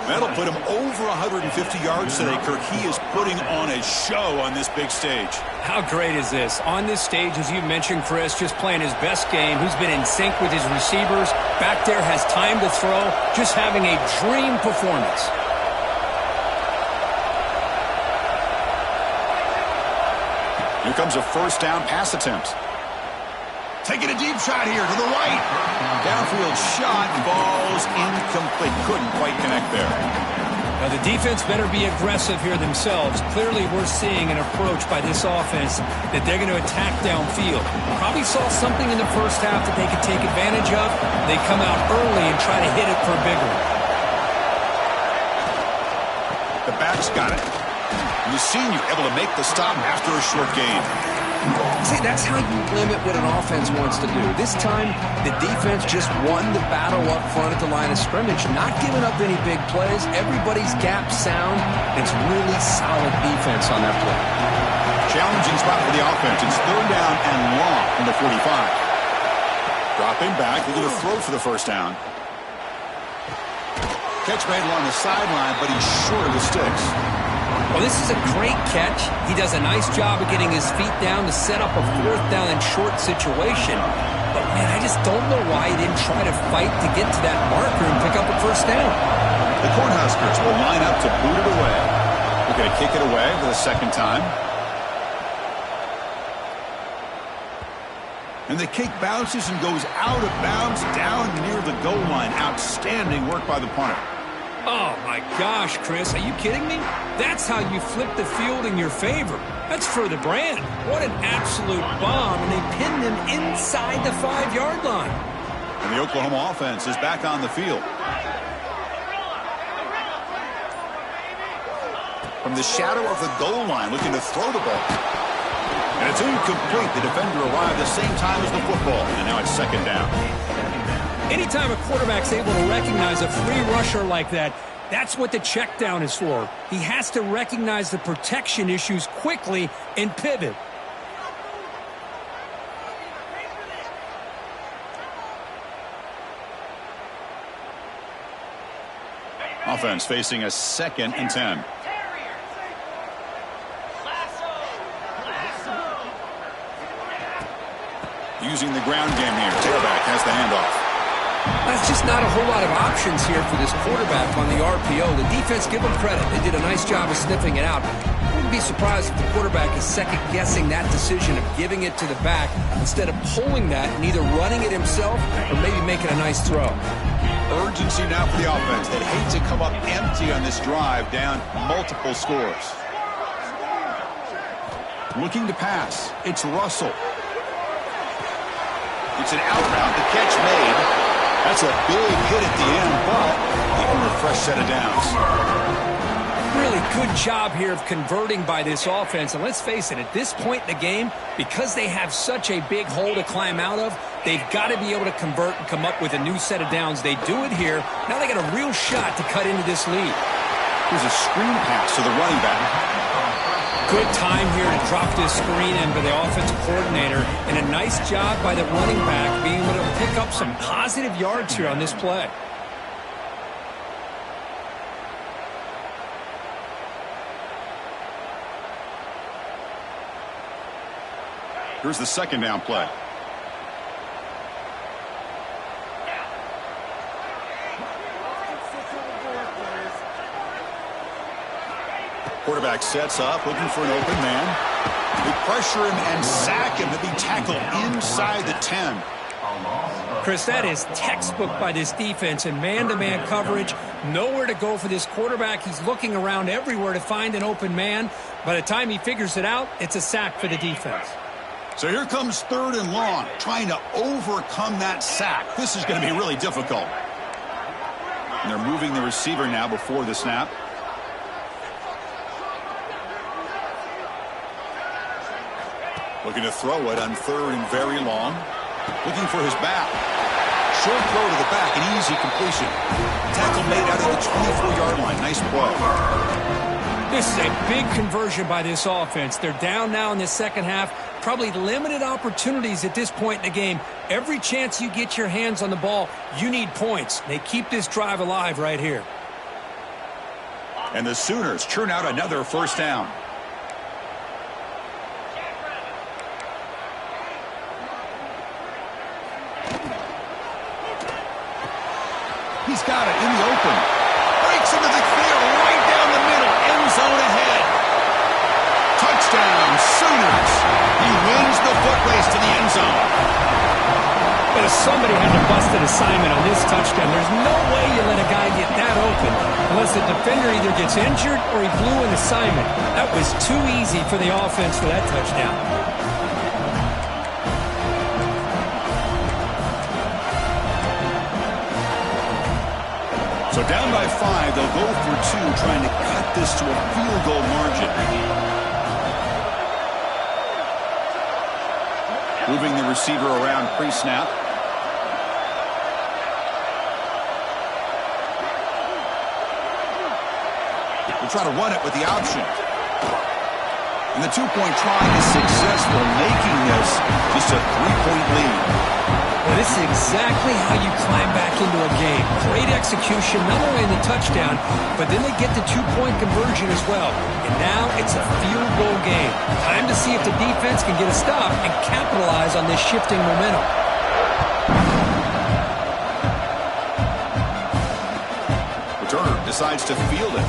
That'll put him over 150 yards today, Kirk. He is putting on a show on this big stage. How great is this? On this stage, as you mentioned, Chris, just playing his best game. He's been in sync with his receivers. Back there, has time to throw. Just having a dream performance. Here comes a first down pass attempt. Taking a deep shot here to the right. Downfield shot falls incomplete. Couldn't quite connect there. Now the defense better be aggressive here themselves. Clearly we're seeing an approach by this offense that they're going to attack downfield. Probably saw something in the first half that they could take advantage of. They come out early and try to hit it for a big one. The back's got it. And the senior able to make the stop after a short gain. See, that's how you limit what an offense wants to do. This time, the defense just won the battle up front at the line of scrimmage, not giving up any big plays. Everybody's gap sound. It's really solid defense on that play. Challenging spot for the offense. It's third down and long from the 45. Dropping back. They're going to throw for the first down. Catch made along the sideline, but he's short of the sticks. Well, this is a great catch. He does a nice job of getting his feet down to set up a fourth down and short situation. But, man, I just don't know why he didn't try to fight to get to that marker and pick up a first down. The Cornhuskers will line up to boot it away. They're going to kick it away for the second time. And the kick bounces and goes out of bounds down near the goal line. Outstanding work by the punter. Oh, my gosh, Chris, are you kidding me? That's how you flip the field in your favor. That's for the brand. What an absolute bomb, and they pinned him inside the 5-yard line. And the Oklahoma offense is back on the field. From the shadow of the goal line, looking to throw the ball. And it's incomplete. The defender arrived the same time as the football, and now it's second down. Anytime a quarterback's able to recognize a free rusher like that, that's what the check down is for. He has to recognize the protection issues quickly and pivot. Offense facing a 2nd and 10. Using the ground game here. Tailback has the handoff. That's just not a whole lot of options here for this quarterback on the RPO. The defense, give them credit. They did a nice job of sniffing it out. I wouldn't be surprised if the quarterback is second-guessing that decision of giving it to the back instead of pulling that and either running it himself or maybe making a nice throw. Urgency now for the offense. They'd hate to come up empty on this drive, down multiple scores. Looking to pass. It's Russell. It's an out route. The catch made. That's a big hit at the end, but they earn a fresh set of downs. Really good job here of converting by this offense. And let's face it, at this point in the game, because they have such a big hole to climb out of, they've got to be able to convert and come up with a new set of downs. They do it here. Now they got a real shot to cut into this lead. Here's a screen pass to the running back. Good time here to drop this screen in by the offensive coordinator, and a nice job by the running back being able to pick up some positive yards here on this play. Here's the second down play. Quarterback sets up, looking for an open man. They pressure him and sack him to be tackled inside the 10. Chris, that is textbook by this defense in man-to-man coverage. Nowhere to go for this quarterback. He's looking around everywhere to find an open man. By the time he figures it out, it's a sack for the defense. So here comes third and long, trying to overcome that sack. This is going to be really difficult. And they're moving the receiver now before the snap. Looking to throw it on third and very long. Looking for his back. Short throw to the back, an easy completion. Tackle made out of the 24-yard line. Nice play. This is a big conversion by this offense. They're down now in the second half. Probably limited opportunities at this point in the game. Every chance you get your hands on the ball, you need points. They keep this drive alive right here. And the Sooners churn out another first down. He's got it in the open. Breaks into the clear right down the middle. End zone ahead. Touchdown, Sooners. He wins the foot race to the end zone. Boy, somebody had to bust an assignment on this touchdown. There's no way you let a guy get that open unless the defender either gets injured or he blew an assignment. That was too easy for the offense for that touchdown. So down by 5, they'll go for 2, trying to cut this to a field goal margin. Moving the receiver around pre-snap. We'll try to run it with the option. And the two-point try is successful, making this just a 3-point lead. Well, this is exactly how you climb back into a game. Great execution, not only in the touchdown, but then they get the two-point conversion as well. And now it's a field goal game. Time to see if the defense can get a stop and capitalize on this shifting momentum. Returner decides to field it.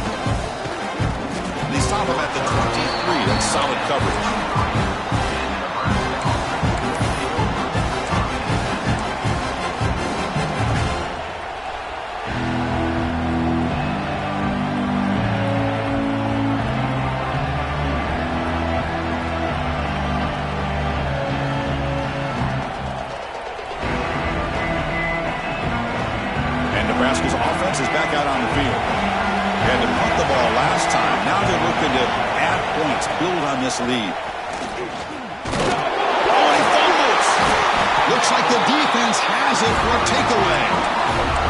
They stop him at the 23. That's solid coverage. Nebraska's offense is back out on the field. They had to punt the ball last time. Now they're looking to add points, build on this lead. Oh, he fumbles! Looks like the defense has it for a takeaway.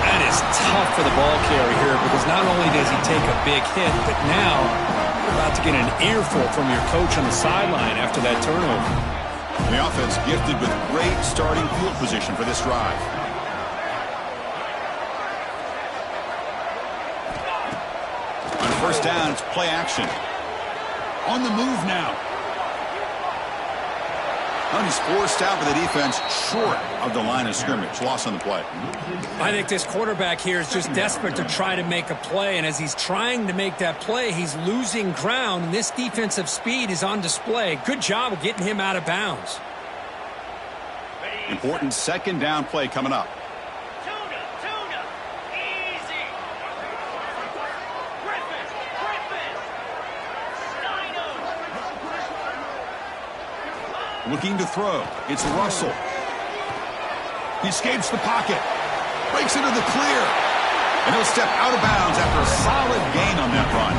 That is tough for the ball carrier here because not only does he take a big hit, but now you're about to get an earful from your coach on the sideline after that turnover. The offense gifted with great starting field position for this drive. First down, it's play action. On the move now. And he's forced out by the defense short of the line of scrimmage. Loss on the play. I think this quarterback here is just desperate to try to make a play, and as he's trying to make that play, he's losing ground, and this defensive speed is on display. Good job of getting him out of bounds. Important second down play coming up. Looking to throw. It's Russell. He escapes the pocket. Breaks into the clear. And he'll step out of bounds after a solid gain on that run.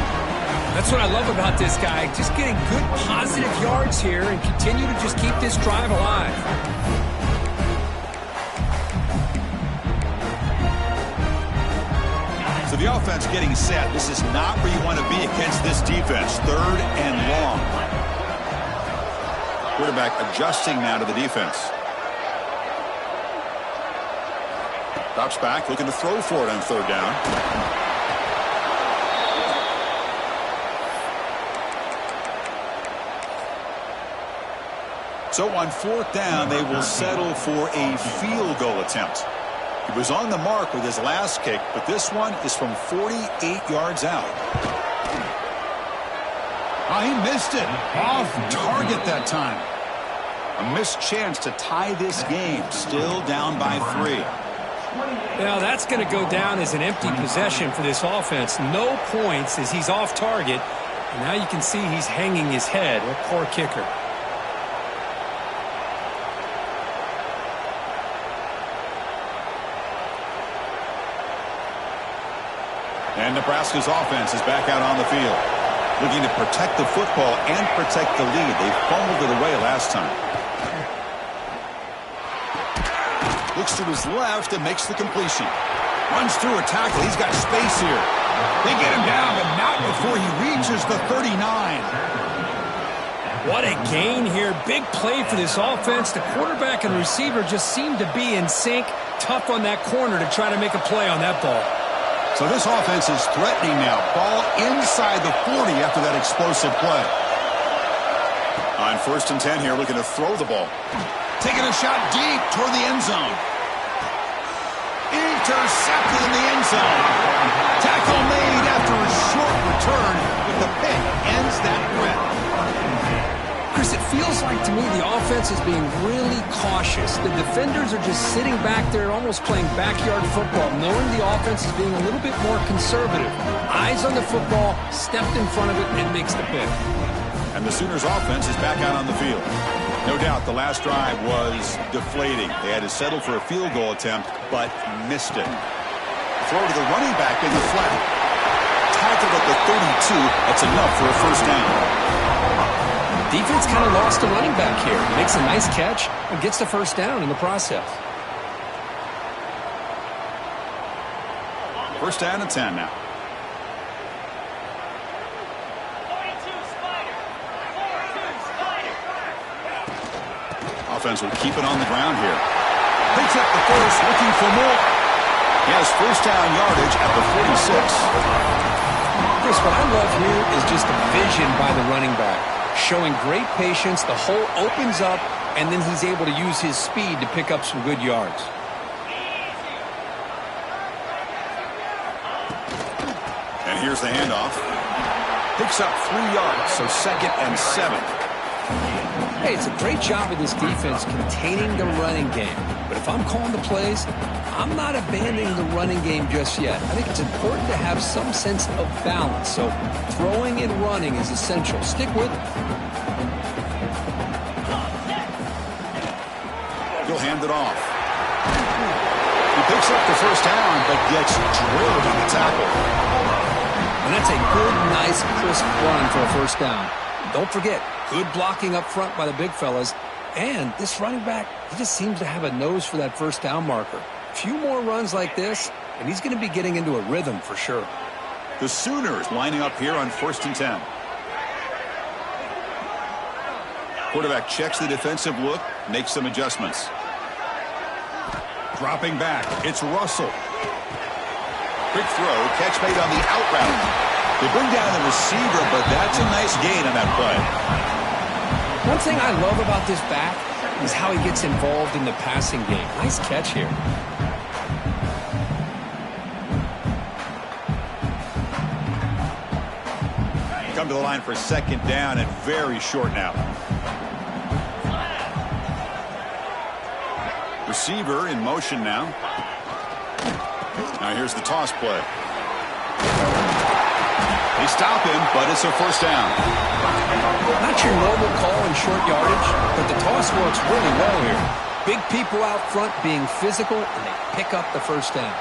That's what I love about this guy. Just getting good positive yards here and continue to just keep this drive alive. So the offense getting set. This is not where you want to be against this defense. Third and long. Quarterback adjusting now to the defense. Drops back, looking to throw for it on third down. So on fourth down, they will settle for a field goal attempt. He was on the mark with his last kick, but this one is from 48 yards out. Oh, he missed it. Off target that time. A missed chance to tie this game. Still down by 3. Now that's going to go down as an empty possession for this offense. No points as he's off target. And now you can see he's hanging his head. What poor kicker. And Nebraska's offense is back out on the field. Looking to protect the football and protect the lead. They fumbled it away last time. Looks to his left and makes the completion. Runs through a tackle. He's got space here. They get him down, but not before he reaches the 39. What a gain here. Big play for this offense. The quarterback and receiver just seem to be in sync. Tough on that corner to try to make a play on that ball. So this offense is threatening now. Ball inside the 40 after that explosive play. On first and 10 here, looking to throw the ball. Taking a shot deep toward the end zone. Intercepted in the end zone. Tackle made after a short return, but the pick ends that threat. Chris, it feels like to me the offense is being really cautious. The defenders are just sitting back there and almost playing backyard football, knowing the offense is being a little bit more conservative. Eyes on the football, stepped in front of it, and makes the pick. And the Sooners offense is back out on the field. No doubt the last drive was deflating. They had to settle for a field goal attempt, but missed it. Throw to the running back in the flat. Tackled at the 32. That's enough for a first down. Defense kind of lost a running back here. Makes a nice catch and gets the first down in the process. First down and 10 now. Offense will keep it on the ground here. Picks up the first, looking for more. He has first down yardage at the 46. Chris, what I love here is just the vision by the running back. Showing great patience, the hole opens up, and then he's able to use his speed to pick up some good yards. And here's the handoff. Picks up 3 yards, so 2nd and 7. Hey, it's a great job of this defense containing the running game. But if I'm calling the plays, I'm not abandoning the running game just yet. I think it's important to have some sense of balance. So throwing and running is essential. Stick with it. He'll hand it off. He picks up the first down, but gets drilled on the tackle. And that's a good, nice, crisp run for a first down. Don't forget, good blocking up front by the big fellas. And this running back, he just seems to have a nose for that first down marker. A few more runs like this, and he's going to be getting into a rhythm for sure. The Sooners lining up here on 1st and 10. Quarterback checks the defensive look, makes some adjustments. Dropping back, it's Russell. Quick throw, catch made on the out route. They bring down the receiver, but that's a nice gain on that play. One thing I love about this back is how he gets involved in the passing game. Nice catch here. Come to the line for 2nd down and very short now. Receiver in motion now. Now here's the toss play. They stop him, but it's a first down. Not your normal call in short yardage, but the toss works really well here. Big people out front being physical, and they pick up the first down.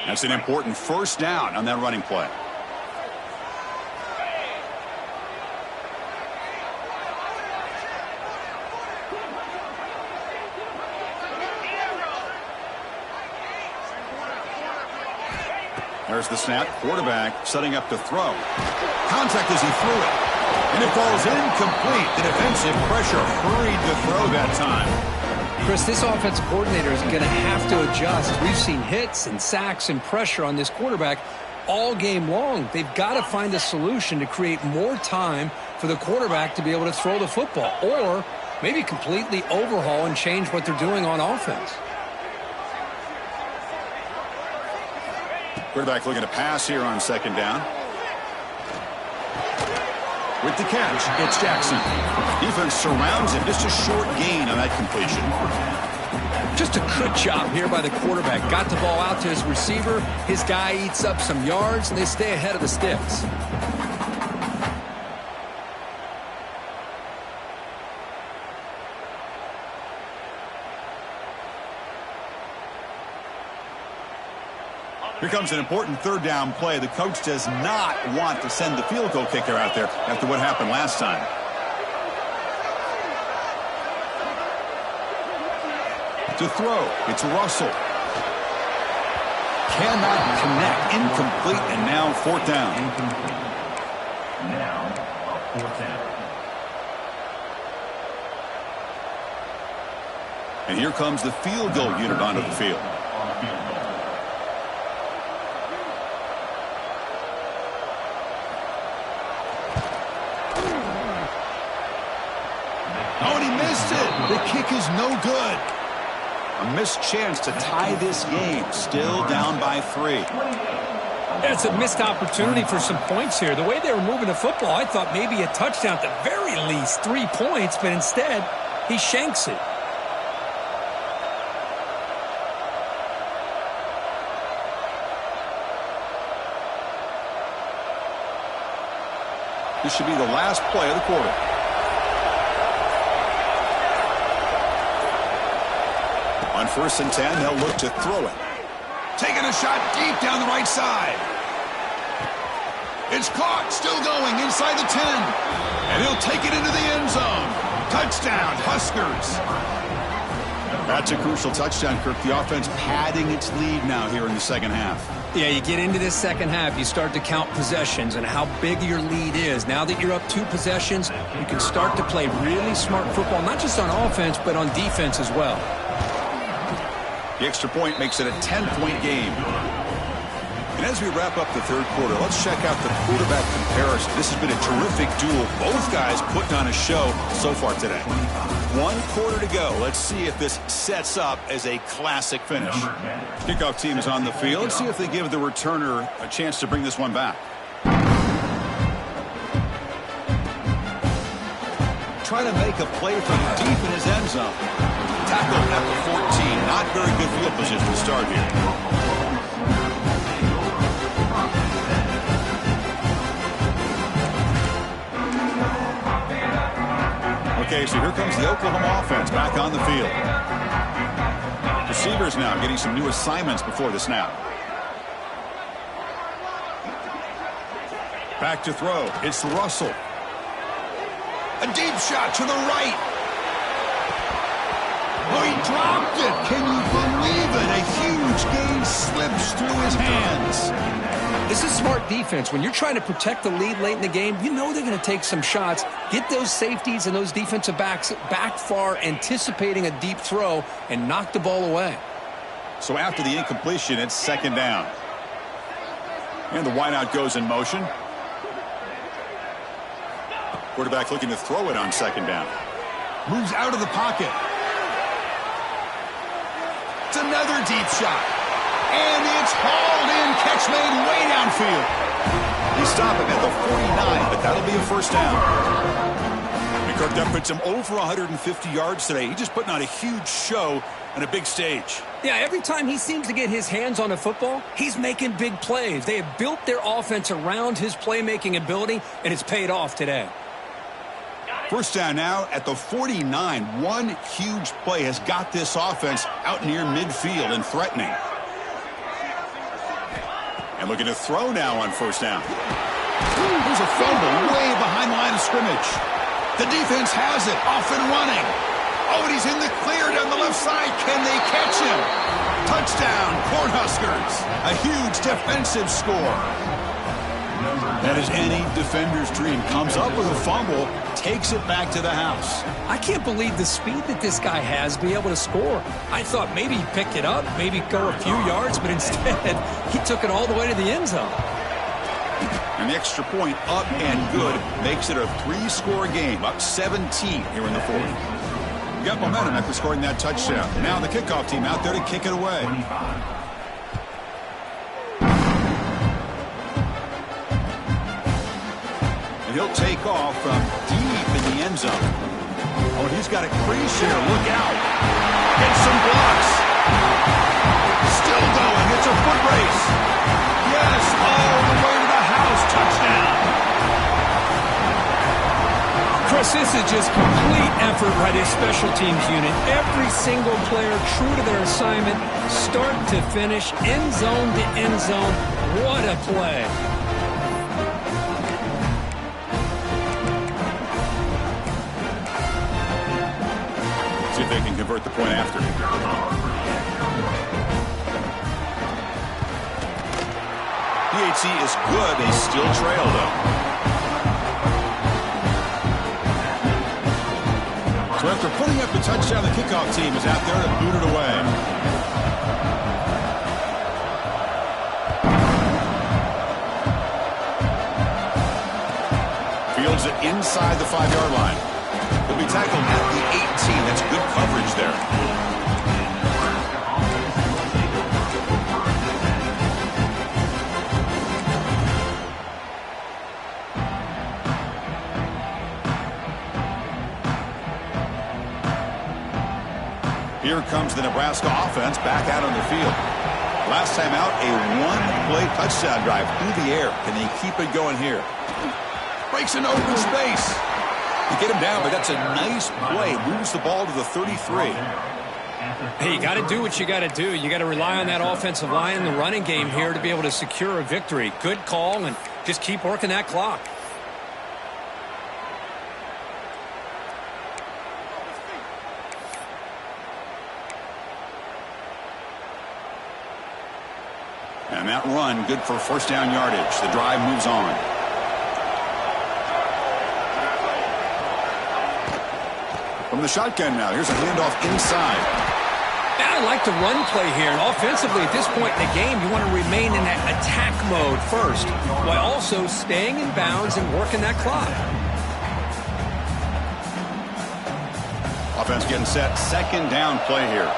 That's an important first down on that running play. There's the snap. Quarterback setting up to throw. Contact as he threw it. And it falls incomplete. The defensive pressure hurried to throw that time. Chris, this offensive coordinator is going to have to adjust. We've seen hits and sacks and pressure on this quarterback all game long. They've got to find a solution to create more time for the quarterback to be able to throw the football, or maybe completely overhaul and change what they're doing on offense. Quarterback looking to pass here on 2nd down. With the catch, it's Jackson. Defense surrounds him. Just a short gain on that completion. Just a good job here by the quarterback. Got the ball out to his receiver. His guy eats up some yards, and they stay ahead of the sticks. Here comes an important 3rd down play. The coach does not want to send the field goal kicker out there after what happened last time. To throw, it's Russell. Cannot connect, incomplete, and now 4th down. Now, 4th down. And here comes the field goal unit onto the field. Oh, and he missed it. The kick is no good. A missed chance to tie this game. Still down by 3. It's a missed opportunity for some points here. The way they were moving the football, I thought maybe a touchdown at the very least, 3 points, but instead, he shanks it. This should be the last play of the quarter. On 1st and 10, they'll look to throw it. Taking a shot deep down the right side. It's caught, still going inside the 10. And he'll take it into the end zone. Touchdown, Huskers. That's a crucial touchdown, Kirk. The offense padding its lead now here in the second half. Yeah, you get into this second half, you start to count possessions and how big your lead is. Now that you're up 2 possessions, you can start to play really smart football, not just on offense, but on defense as well. The extra point makes it a 10-point game. And as we wrap up the third quarter, let's check out the quarterback comparison. This has been a terrific duel. Both guys putting on a show so far today. 1 quarter to go. Let's see if this sets up as a classic finish. Kickoff team is on the field. Let's see if they give the returner a chance to bring this one back. Trying to make a play from deep in his end zone. Tackle at the 14. Not very good field position to start here. Okay, so here comes the Oklahoma offense back on the field. Receivers now getting some new assignments before the snap. Back to throw. It's Russell. A deep shot to the right. Oh, he dropped it. Can you believe it? A huge gain slips through his hands. This is smart defense. When you're trying to protect the lead late in the game, you know they're going to take some shots, get those safeties and those defensive backs back far, anticipating a deep throw, and knock the ball away. So after the incompletion, it's 2nd down. And the wideout goes in motion. Quarterback looking to throw it on 2nd down. Moves out of the pocket. It's another deep shot. And it's hauled in. Catch made way downfield. They stop him at the 49, but that'll be a 1st down. And Kirk, that puts him over 150 yards today. He's just putting on a huge show on a big stage. Yeah, every time he seems to get his hands on the football, he's making big plays. They have built their offense around his playmaking ability, and it's paid off today. 1st down now at the 49. One huge play has got this offense out near midfield and threatening. And looking to throw now on 1st down. There's a fumble way behind the line of scrimmage. The defense has it, off and running. Oh, and he's in the clear down the left side. Can they catch him? Touchdown, Cornhuskers. A huge defensive score. That is any defender's dream. Comes up with a fumble, takes it back to the house. I can't believe the speed that this guy has to be able to score. I thought maybe he'd pick it up, maybe go a few yards, but instead he took it all the way to the end zone. And the extra point up and good makes it a 3-score game, up 17 here in the 4th. Got momentum after scoring that touchdown. Now the kickoff team out there to kick it away. And he'll take off from deep in the end zone. Oh, and he's got a crease here. Look out. Gets some blocks. Still going. It's a foot race. Yes, all the way to the house. Touchdown. Chris, this is just complete effort by this special teams unit. Every single player true to their assignment, start to finish, end zone to end zone. What a play. See if they can convert the point after. PHC is good. They still trail, though. So after putting up the touchdown, the kickoff team is out there to boot it away. Fields it inside the 5-yard line. He'll be tackled at the 18. That's good coverage there. Here comes the Nebraska offense back out on the field. Last time out, a one-play touchdown drive through the air. Can they keep it going here? Breaks into open space. You get him down, but that's a nice play. Moves the ball to the 33. Hey, you got to do what you got to do. You got to rely on that offensive line and the running game here to be able to secure a victory. Good call, and just keep working that clock. And that run, good for first down yardage. The drive moves on. From the shotgun now, here's a handoff inside. I like the run play here. And offensively, at this point in the game, you want to remain in that attack mode first, while also staying in bounds and working that clock. Offense getting set. Second down play here.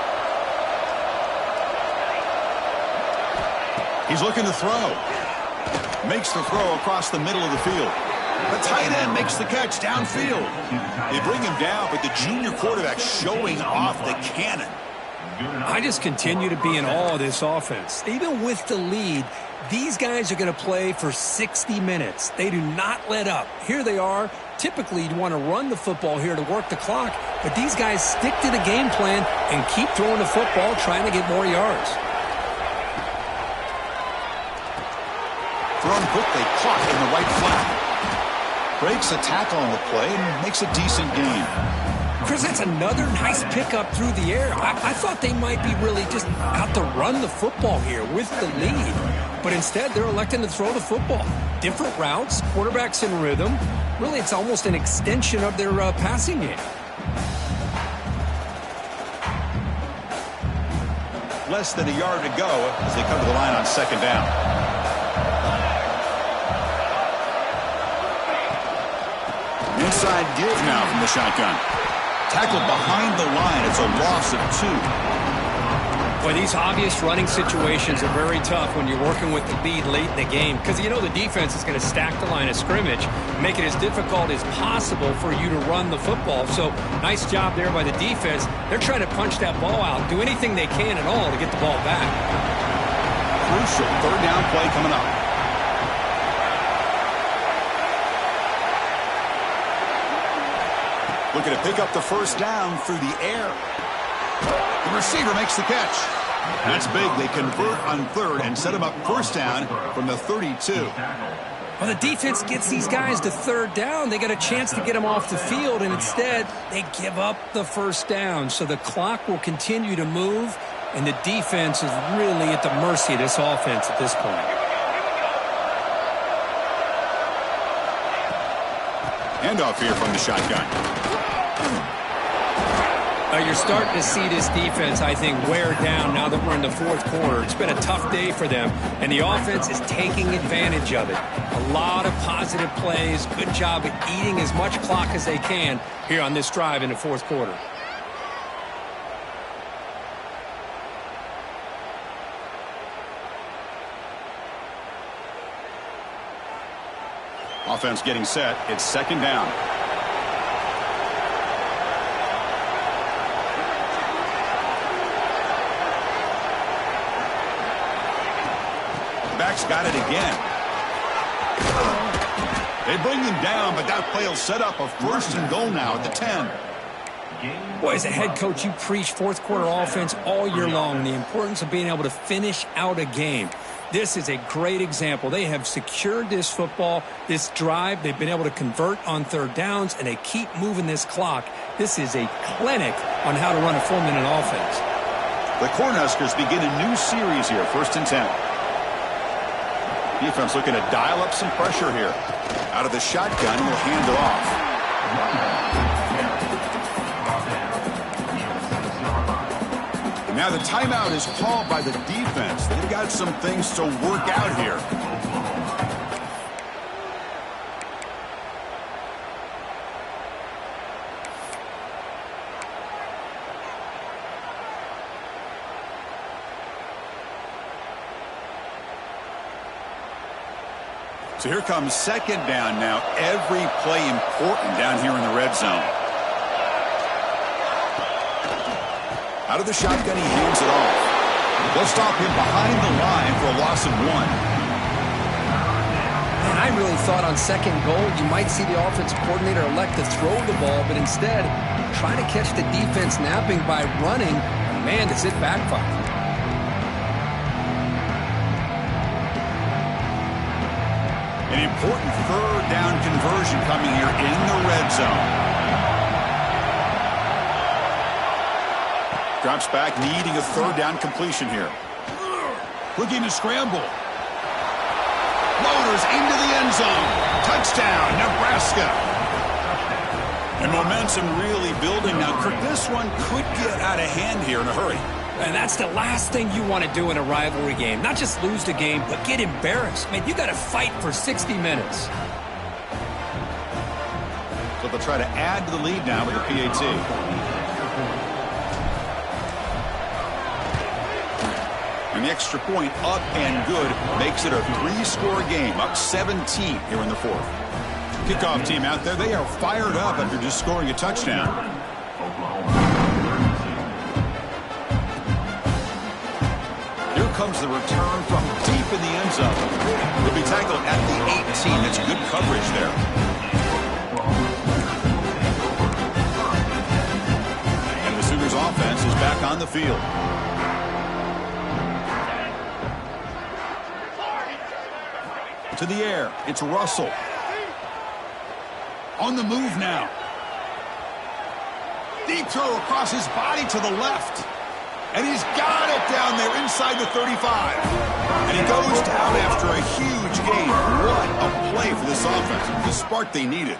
He's looking to throw. Makes the throw across the middle of the field. The tight end makes the catch downfield. They bring him down, but the junior quarterback showing off the cannon. I just continue to be in awe of this offense. Even with the lead, these guys are going to play for 60 minutes. They do not let up. Here they are. Typically, you'd want to run the football here to work the clock, but these guys stick to the game plan and keep throwing the football, trying to get more yards. Thrown quickly, caught in the right flat. Breaks a tackle on the play and makes a decent gain. Chris, that's another nice pickup through the air. I thought they might be really just out to run the football here with the lead. But instead, they're electing to throw the football. Different routes, quarterbacks in rhythm. Really, it's almost an extension of their passing game. Less than a yard to go as they come to the line on second down. Inside give now from the shotgun. Tackled behind the line. It's a loss of 2. Boy, these obvious running situations are very tough when you're working with the lead late in the game because you know the defense is going to stack the line of scrimmage, make it as difficult as possible for you to run the football. So nice job there by the defense. They're trying to punch that ball out, do anything they can at all to get the ball back. Crucial third down play coming up. Looking to pick up the first down through the air. The receiver makes the catch. That's big. They convert on third and set him up first down from the 32. Well, the defense gets these guys to third down. They got a chance to get them off the field, and instead they give up the first down. So the clock will continue to move, and the defense is really at the mercy of this offense at this point. Handoff here from the shotgun. You're starting to see this defense, I think, wear down now that we're in the fourth quarter. It's been a tough day for them, and the offense is taking advantage of it. A lot of positive plays. Good job at eating as much clock as they can here on this drive in the fourth quarter. Offense getting set. It's second down. Back's got it again. They bring him down, but that play will set up a first and goal now at the 10. Boy, as a head coach, you preach fourth quarter offense all year long, the importance of being able to finish out a game. This is a great example. They have secured this football, this drive. They've been able to convert on third downs, and they keep moving this clock. This is a clinic on how to run a 4-minute offense. The Cornhuskers begin a new series here, first and 10. Defense looking to dial up some pressure here. Out of the shotgun, he'll hand it off. Now the timeout is called by the defense. They've got some things to work out here. So here comes second down now. Every play important down here in the red zone. Out of the shotgun, he hands it off. They'll stop him behind the line for a loss of 1. And I really thought on second goal you might see the offensive coordinator elect to throw the ball, but instead try to catch the defense napping by running. And man, does it backfire. An important third down conversion coming here in the red zone. Drops back, needing a third down completion here. Looking to scramble. Loaders into the end zone. Touchdown, Nebraska. And momentum really building now. Kirk, this one could get out of hand here in a hurry. And that's the last thing you want to do in a rivalry game. Not just lose the game, but get embarrassed. Man, you got to fight for 60 minutes. So they'll try to add to the lead now with the PAT. And the extra point up and good makes it a 3-score game, up 17 here in the fourth. Kickoff team out there, they are fired up after just scoring a touchdown. Here comes the return from deep in the end zone. He'll be tackled at the 18. That's good coverage there. And the Sooners offense is back on the field. To the air, it's Russell. On the move now. Deep throw across his body to the left. And he's got it down there inside the 35. And he goes down after a huge gain. What a play for this offense. The spark they needed.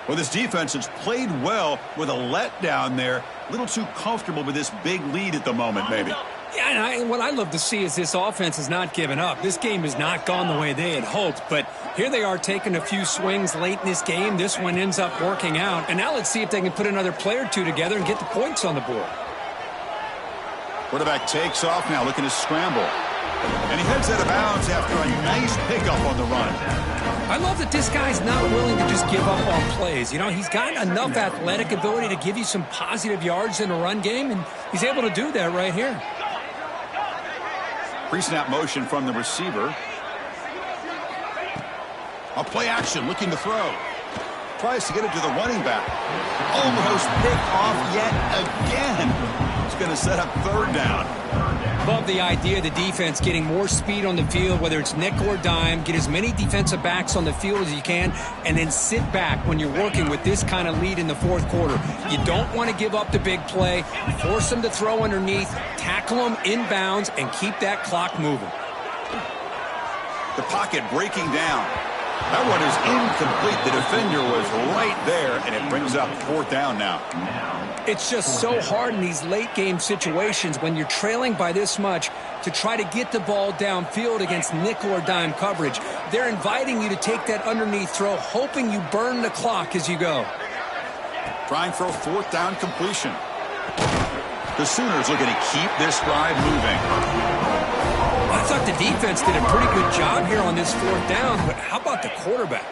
Well, this defense has played well with a letdown there. A little too comfortable with this big lead at the moment, maybe. Yeah, and what I love to see is this offense has not given up. This game has not gone the way they had hoped, but here they are taking a few swings late in this game. This one ends up working out, and now let's see if they can put another play or two together and get the points on the board. Quarterback takes off now, looking to scramble. And he heads out of bounds after a nice pickup on the run. I love that this guy's not willing to just give up on plays. You know, he's got enough athletic ability to give you some positive yards in a run game, and he's able to do that right here. Pre-snap motion from the receiver. A play action, looking to throw. Tries to get it to the running back. Almost picked off yet again. It's going to set up third down. Love the idea of the defense getting more speed on the field, whether it's nickel or dime. Get as many defensive backs on the field as you can, and then sit back when you're working with this kind of lead in the fourth quarter. You don't want to give up the big play. Force them to throw underneath, tackle them inbounds, and keep that clock moving. The pocket breaking down. That one is incomplete. The defender was right there, and it brings up fourth down now. It's just so hard in these late-game situations when you're trailing by this much to try to get the ball downfield against nickel or dime coverage. They're inviting you to take that underneath throw, hoping you burn the clock as you go. Trying for a fourth down completion. The Sooners looking to keep this drive moving. I thought the defense did a pretty good job here on this fourth down, but how about the quarterback?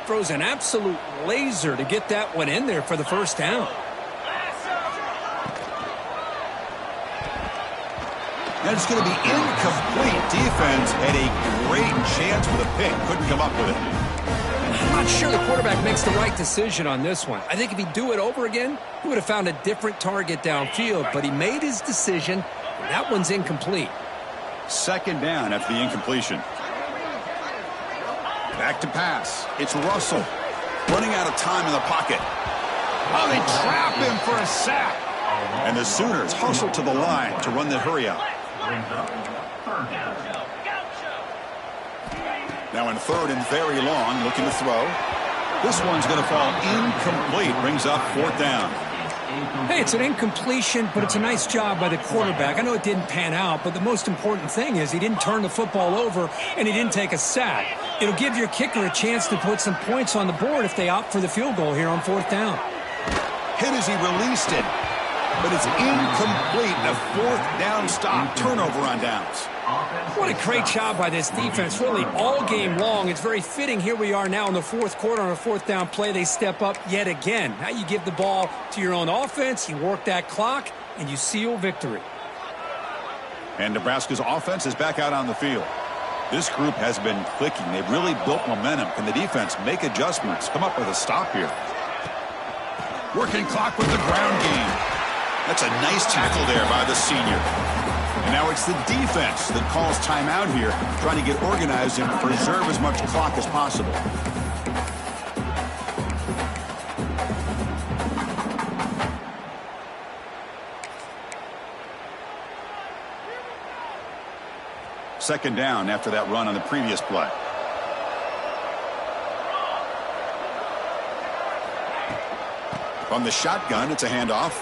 Throws an absolute laser to get that one in there for the first down. And it's going to be incomplete. Defense had a great chance with a pick. Couldn't come up with it. I'm not sure the quarterback makes the right decision on this one. I think if he'd do it over again, he would have found a different target downfield, but he made his decision. That one's incomplete. Second down after the incompletion. Back to pass. It's Russell. Running out of time in the pocket. Oh, they trap him for a sack. And the Sooners hustle to the line to run the hurry out. Now in third and very long, looking to throw. This one's going to fall incomplete. Brings up fourth down. Hey, it's an incompletion, but it's a nice job by the quarterback. I know it didn't pan out, but the most important thing is he didn't turn the football over and he didn't take a sack. It'll give your kicker a chance to put some points on the board if they opt for the field goal here on fourth down. Hit as he released it, but it's incomplete. A fourth down stop. Turnover on downs. What a great job by this defense, really, all game long. It's very fitting. Here we are now in the fourth quarter on a fourth down play. They step up yet again. Now you give the ball to your own offense. You work that clock, and you seal victory. And Nebraska's offense is back out on the field. This group has been clicking. They've really built momentum. Can the defense make adjustments? Come up with a stop here. Working clock with the ground game. That's a nice tackle there by the senior. And now it's the defense that calls timeout here, trying to get organized and preserve as much clock as possible. Second down after that run on the previous play. From the shotgun, it's a handoff.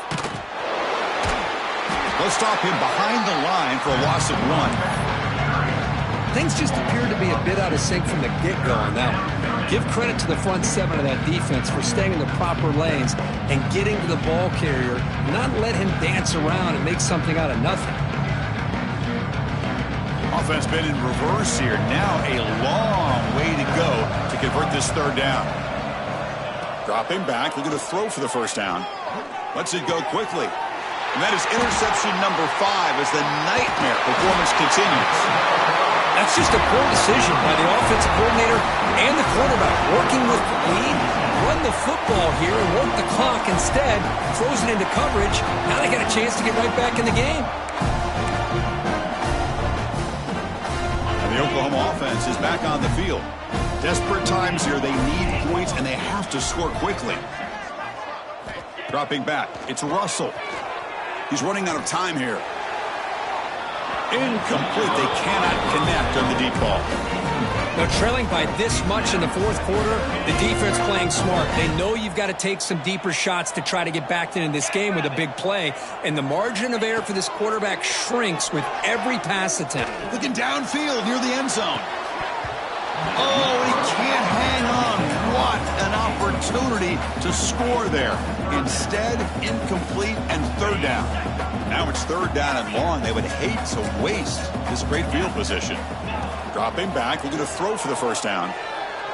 They'll stop him behind the line for a loss of 1. Things just appear to be a bit out of sync from the get-go on that one. Give credit to the front 7 of that defense for staying in the proper lanes and getting to the ball carrier, not let him dance around and make something out of nothing. Offense been in reverse here. Now a long way to go to convert this third down. Dropping back, looking to throw for the first down. Lets it go quickly. And that is interception number 5 as the nightmare performance continues. That's just a poor decision by the offensive coordinator and the quarterback. Working with the lead, run the football here and work the clock instead. Throws it into coverage. Now they got a chance to get right back in the game. The Oklahoma offense is back on the field. Desperate times here. They need points, and they have to score quickly. Dropping back. It's Russell. He's running out of time here. Incomplete. They cannot connect on the deep ball. Now, trailing by this much in the fourth quarter, the defense playing smart. They know you've got to take some deeper shots to try to get back into this game with a big play. And the margin of error for this quarterback shrinks with every pass attempt. Looking downfield near the end zone. Oh, he can't hang on. What an opportunity to score there. Instead, incomplete and third down. Now it's third down and long. They would hate to waste this great field position. Dropping back, looking to throw for the first down.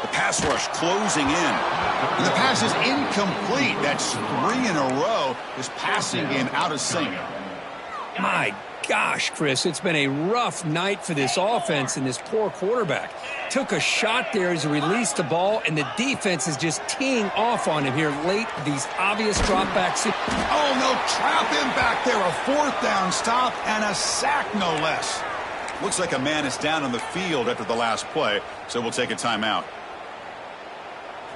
The pass rush closing in. And the pass is incomplete. That's 3 in a row. This passing game out of sync. My gosh, Chris, it's been a rough night for this offense and this poor quarterback. Took a shot there as he released the ball, and the defense is just teeing off on him here late. These obvious dropbacks. Oh, no, trap him back there. A fourth down stop and a sack, no less. Looks like a man is down on the field after the last play, so we'll take a timeout.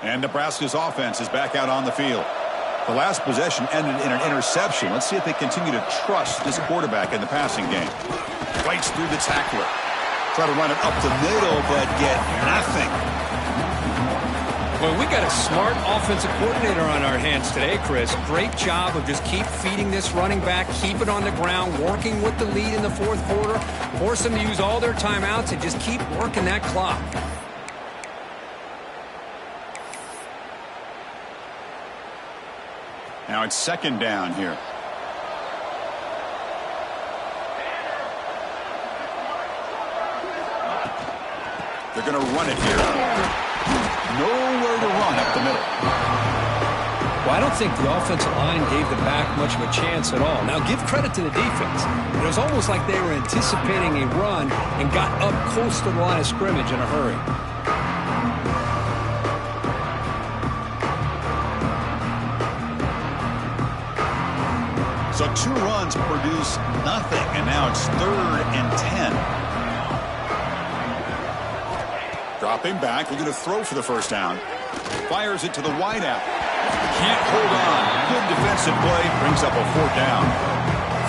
And Nebraska's offense is back out on the field. The last possession ended in an interception. Let's see if they continue to trust this quarterback in the passing game. Fights through the tackler. Try to run it up the middle, but get nothing. Well, we got a smart offensive coordinator on our hands today, Chris. Great job of just keep feeding this running back, keep it on the ground, working with the lead in the fourth quarter, force them to use all their timeouts, and just keep working that clock. Now it's second down here. They're going to run it here. Nowhere to run up the middle. Well, I don't think the offensive line gave the back much of a chance at all. Now, give credit to the defense. It was almost like they were anticipating a run and got up close to the line of scrimmage in a hurry. So 2 runs produce nothing, and now it's 3rd and 10. Dropping back, looking to throw for the first down. Fires it to the wideout. Can't hold on. Good defensive play, brings up a 4th down.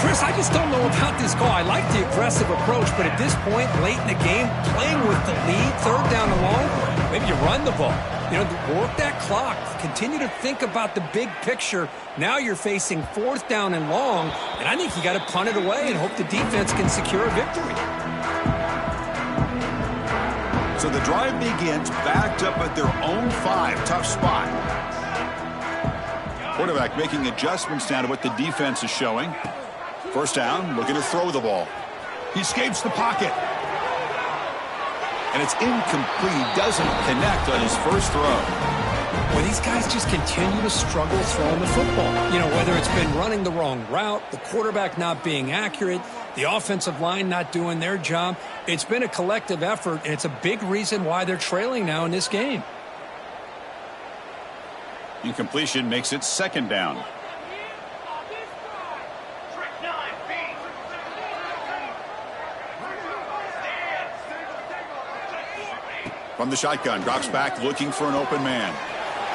Chris, I just don't know about this call. I like the aggressive approach, but at this point, late in the game, playing with the lead, 3rd down and long, maybe you run the ball. You know, work that clock. Continue to think about the big picture. Now you're facing 4th down and long, and I think you got to punt it away and hope the defense can secure a victory. So the drive begins backed up at their own 5. Tough spot. Quarterback making adjustments down to what the defense is showing. First down, looking to throw the ball. He escapes the pocket. And it's incomplete. He doesn't connect on his first throw. Well, these guys just continue to struggle throwing the football. You know, whether it's been running the wrong route, the quarterback not being accurate, the offensive line not doing their job. It's been a collective effort, and it's a big reason why they're trailing now in this game. Incompletion makes it second down. From the shotgun, drops back looking for an open man.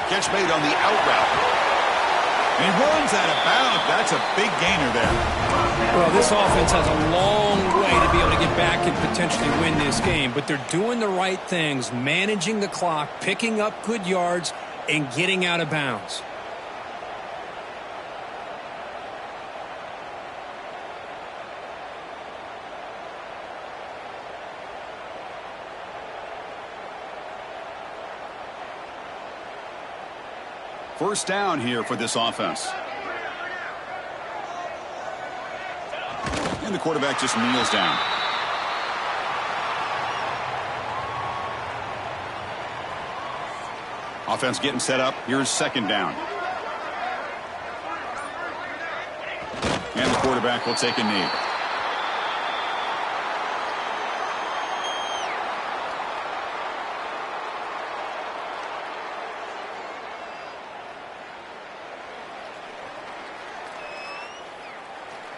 Catch made on the out route. And he runs out of bounds. That's a big gainer there. Well, this offense has a long way to be able to get back and potentially win this game, but they're doing the right things, managing the clock, picking up good yards, and getting out of bounds. First down here for this offense. And the quarterback just kneels down. Offense getting set up. Here's second down. And the quarterback will take a knee.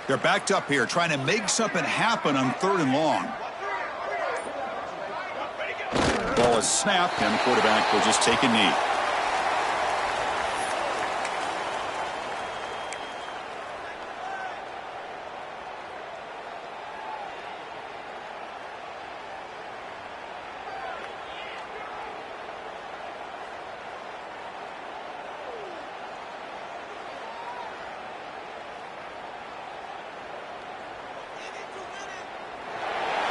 They're backed up here, trying to make something happen on 3rd and long. Ball is snapped, and the quarterback will just take a knee.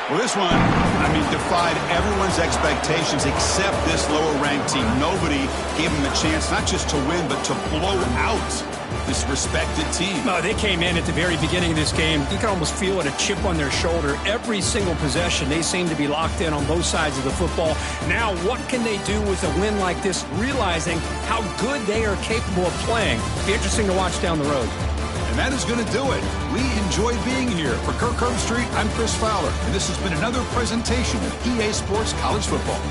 Well, this one, defied everyone's expectations except this lower-ranked team. Nobody gave them a chance not just to win, but to blow out this respected team. No, they came in at the very beginning of this game. You can almost feel it, a chip on their shoulder. Every single possession, they seem to be locked in on both sides of the football. Now, what can they do with a win like this, realizing how good they are capable of playing? Be interesting to watch down the road. And that is going to do it. We enjoyed being here. For Kirk Herbstreit, I'm Chris Fowler, and this has been another presentation of EA Sports College Football.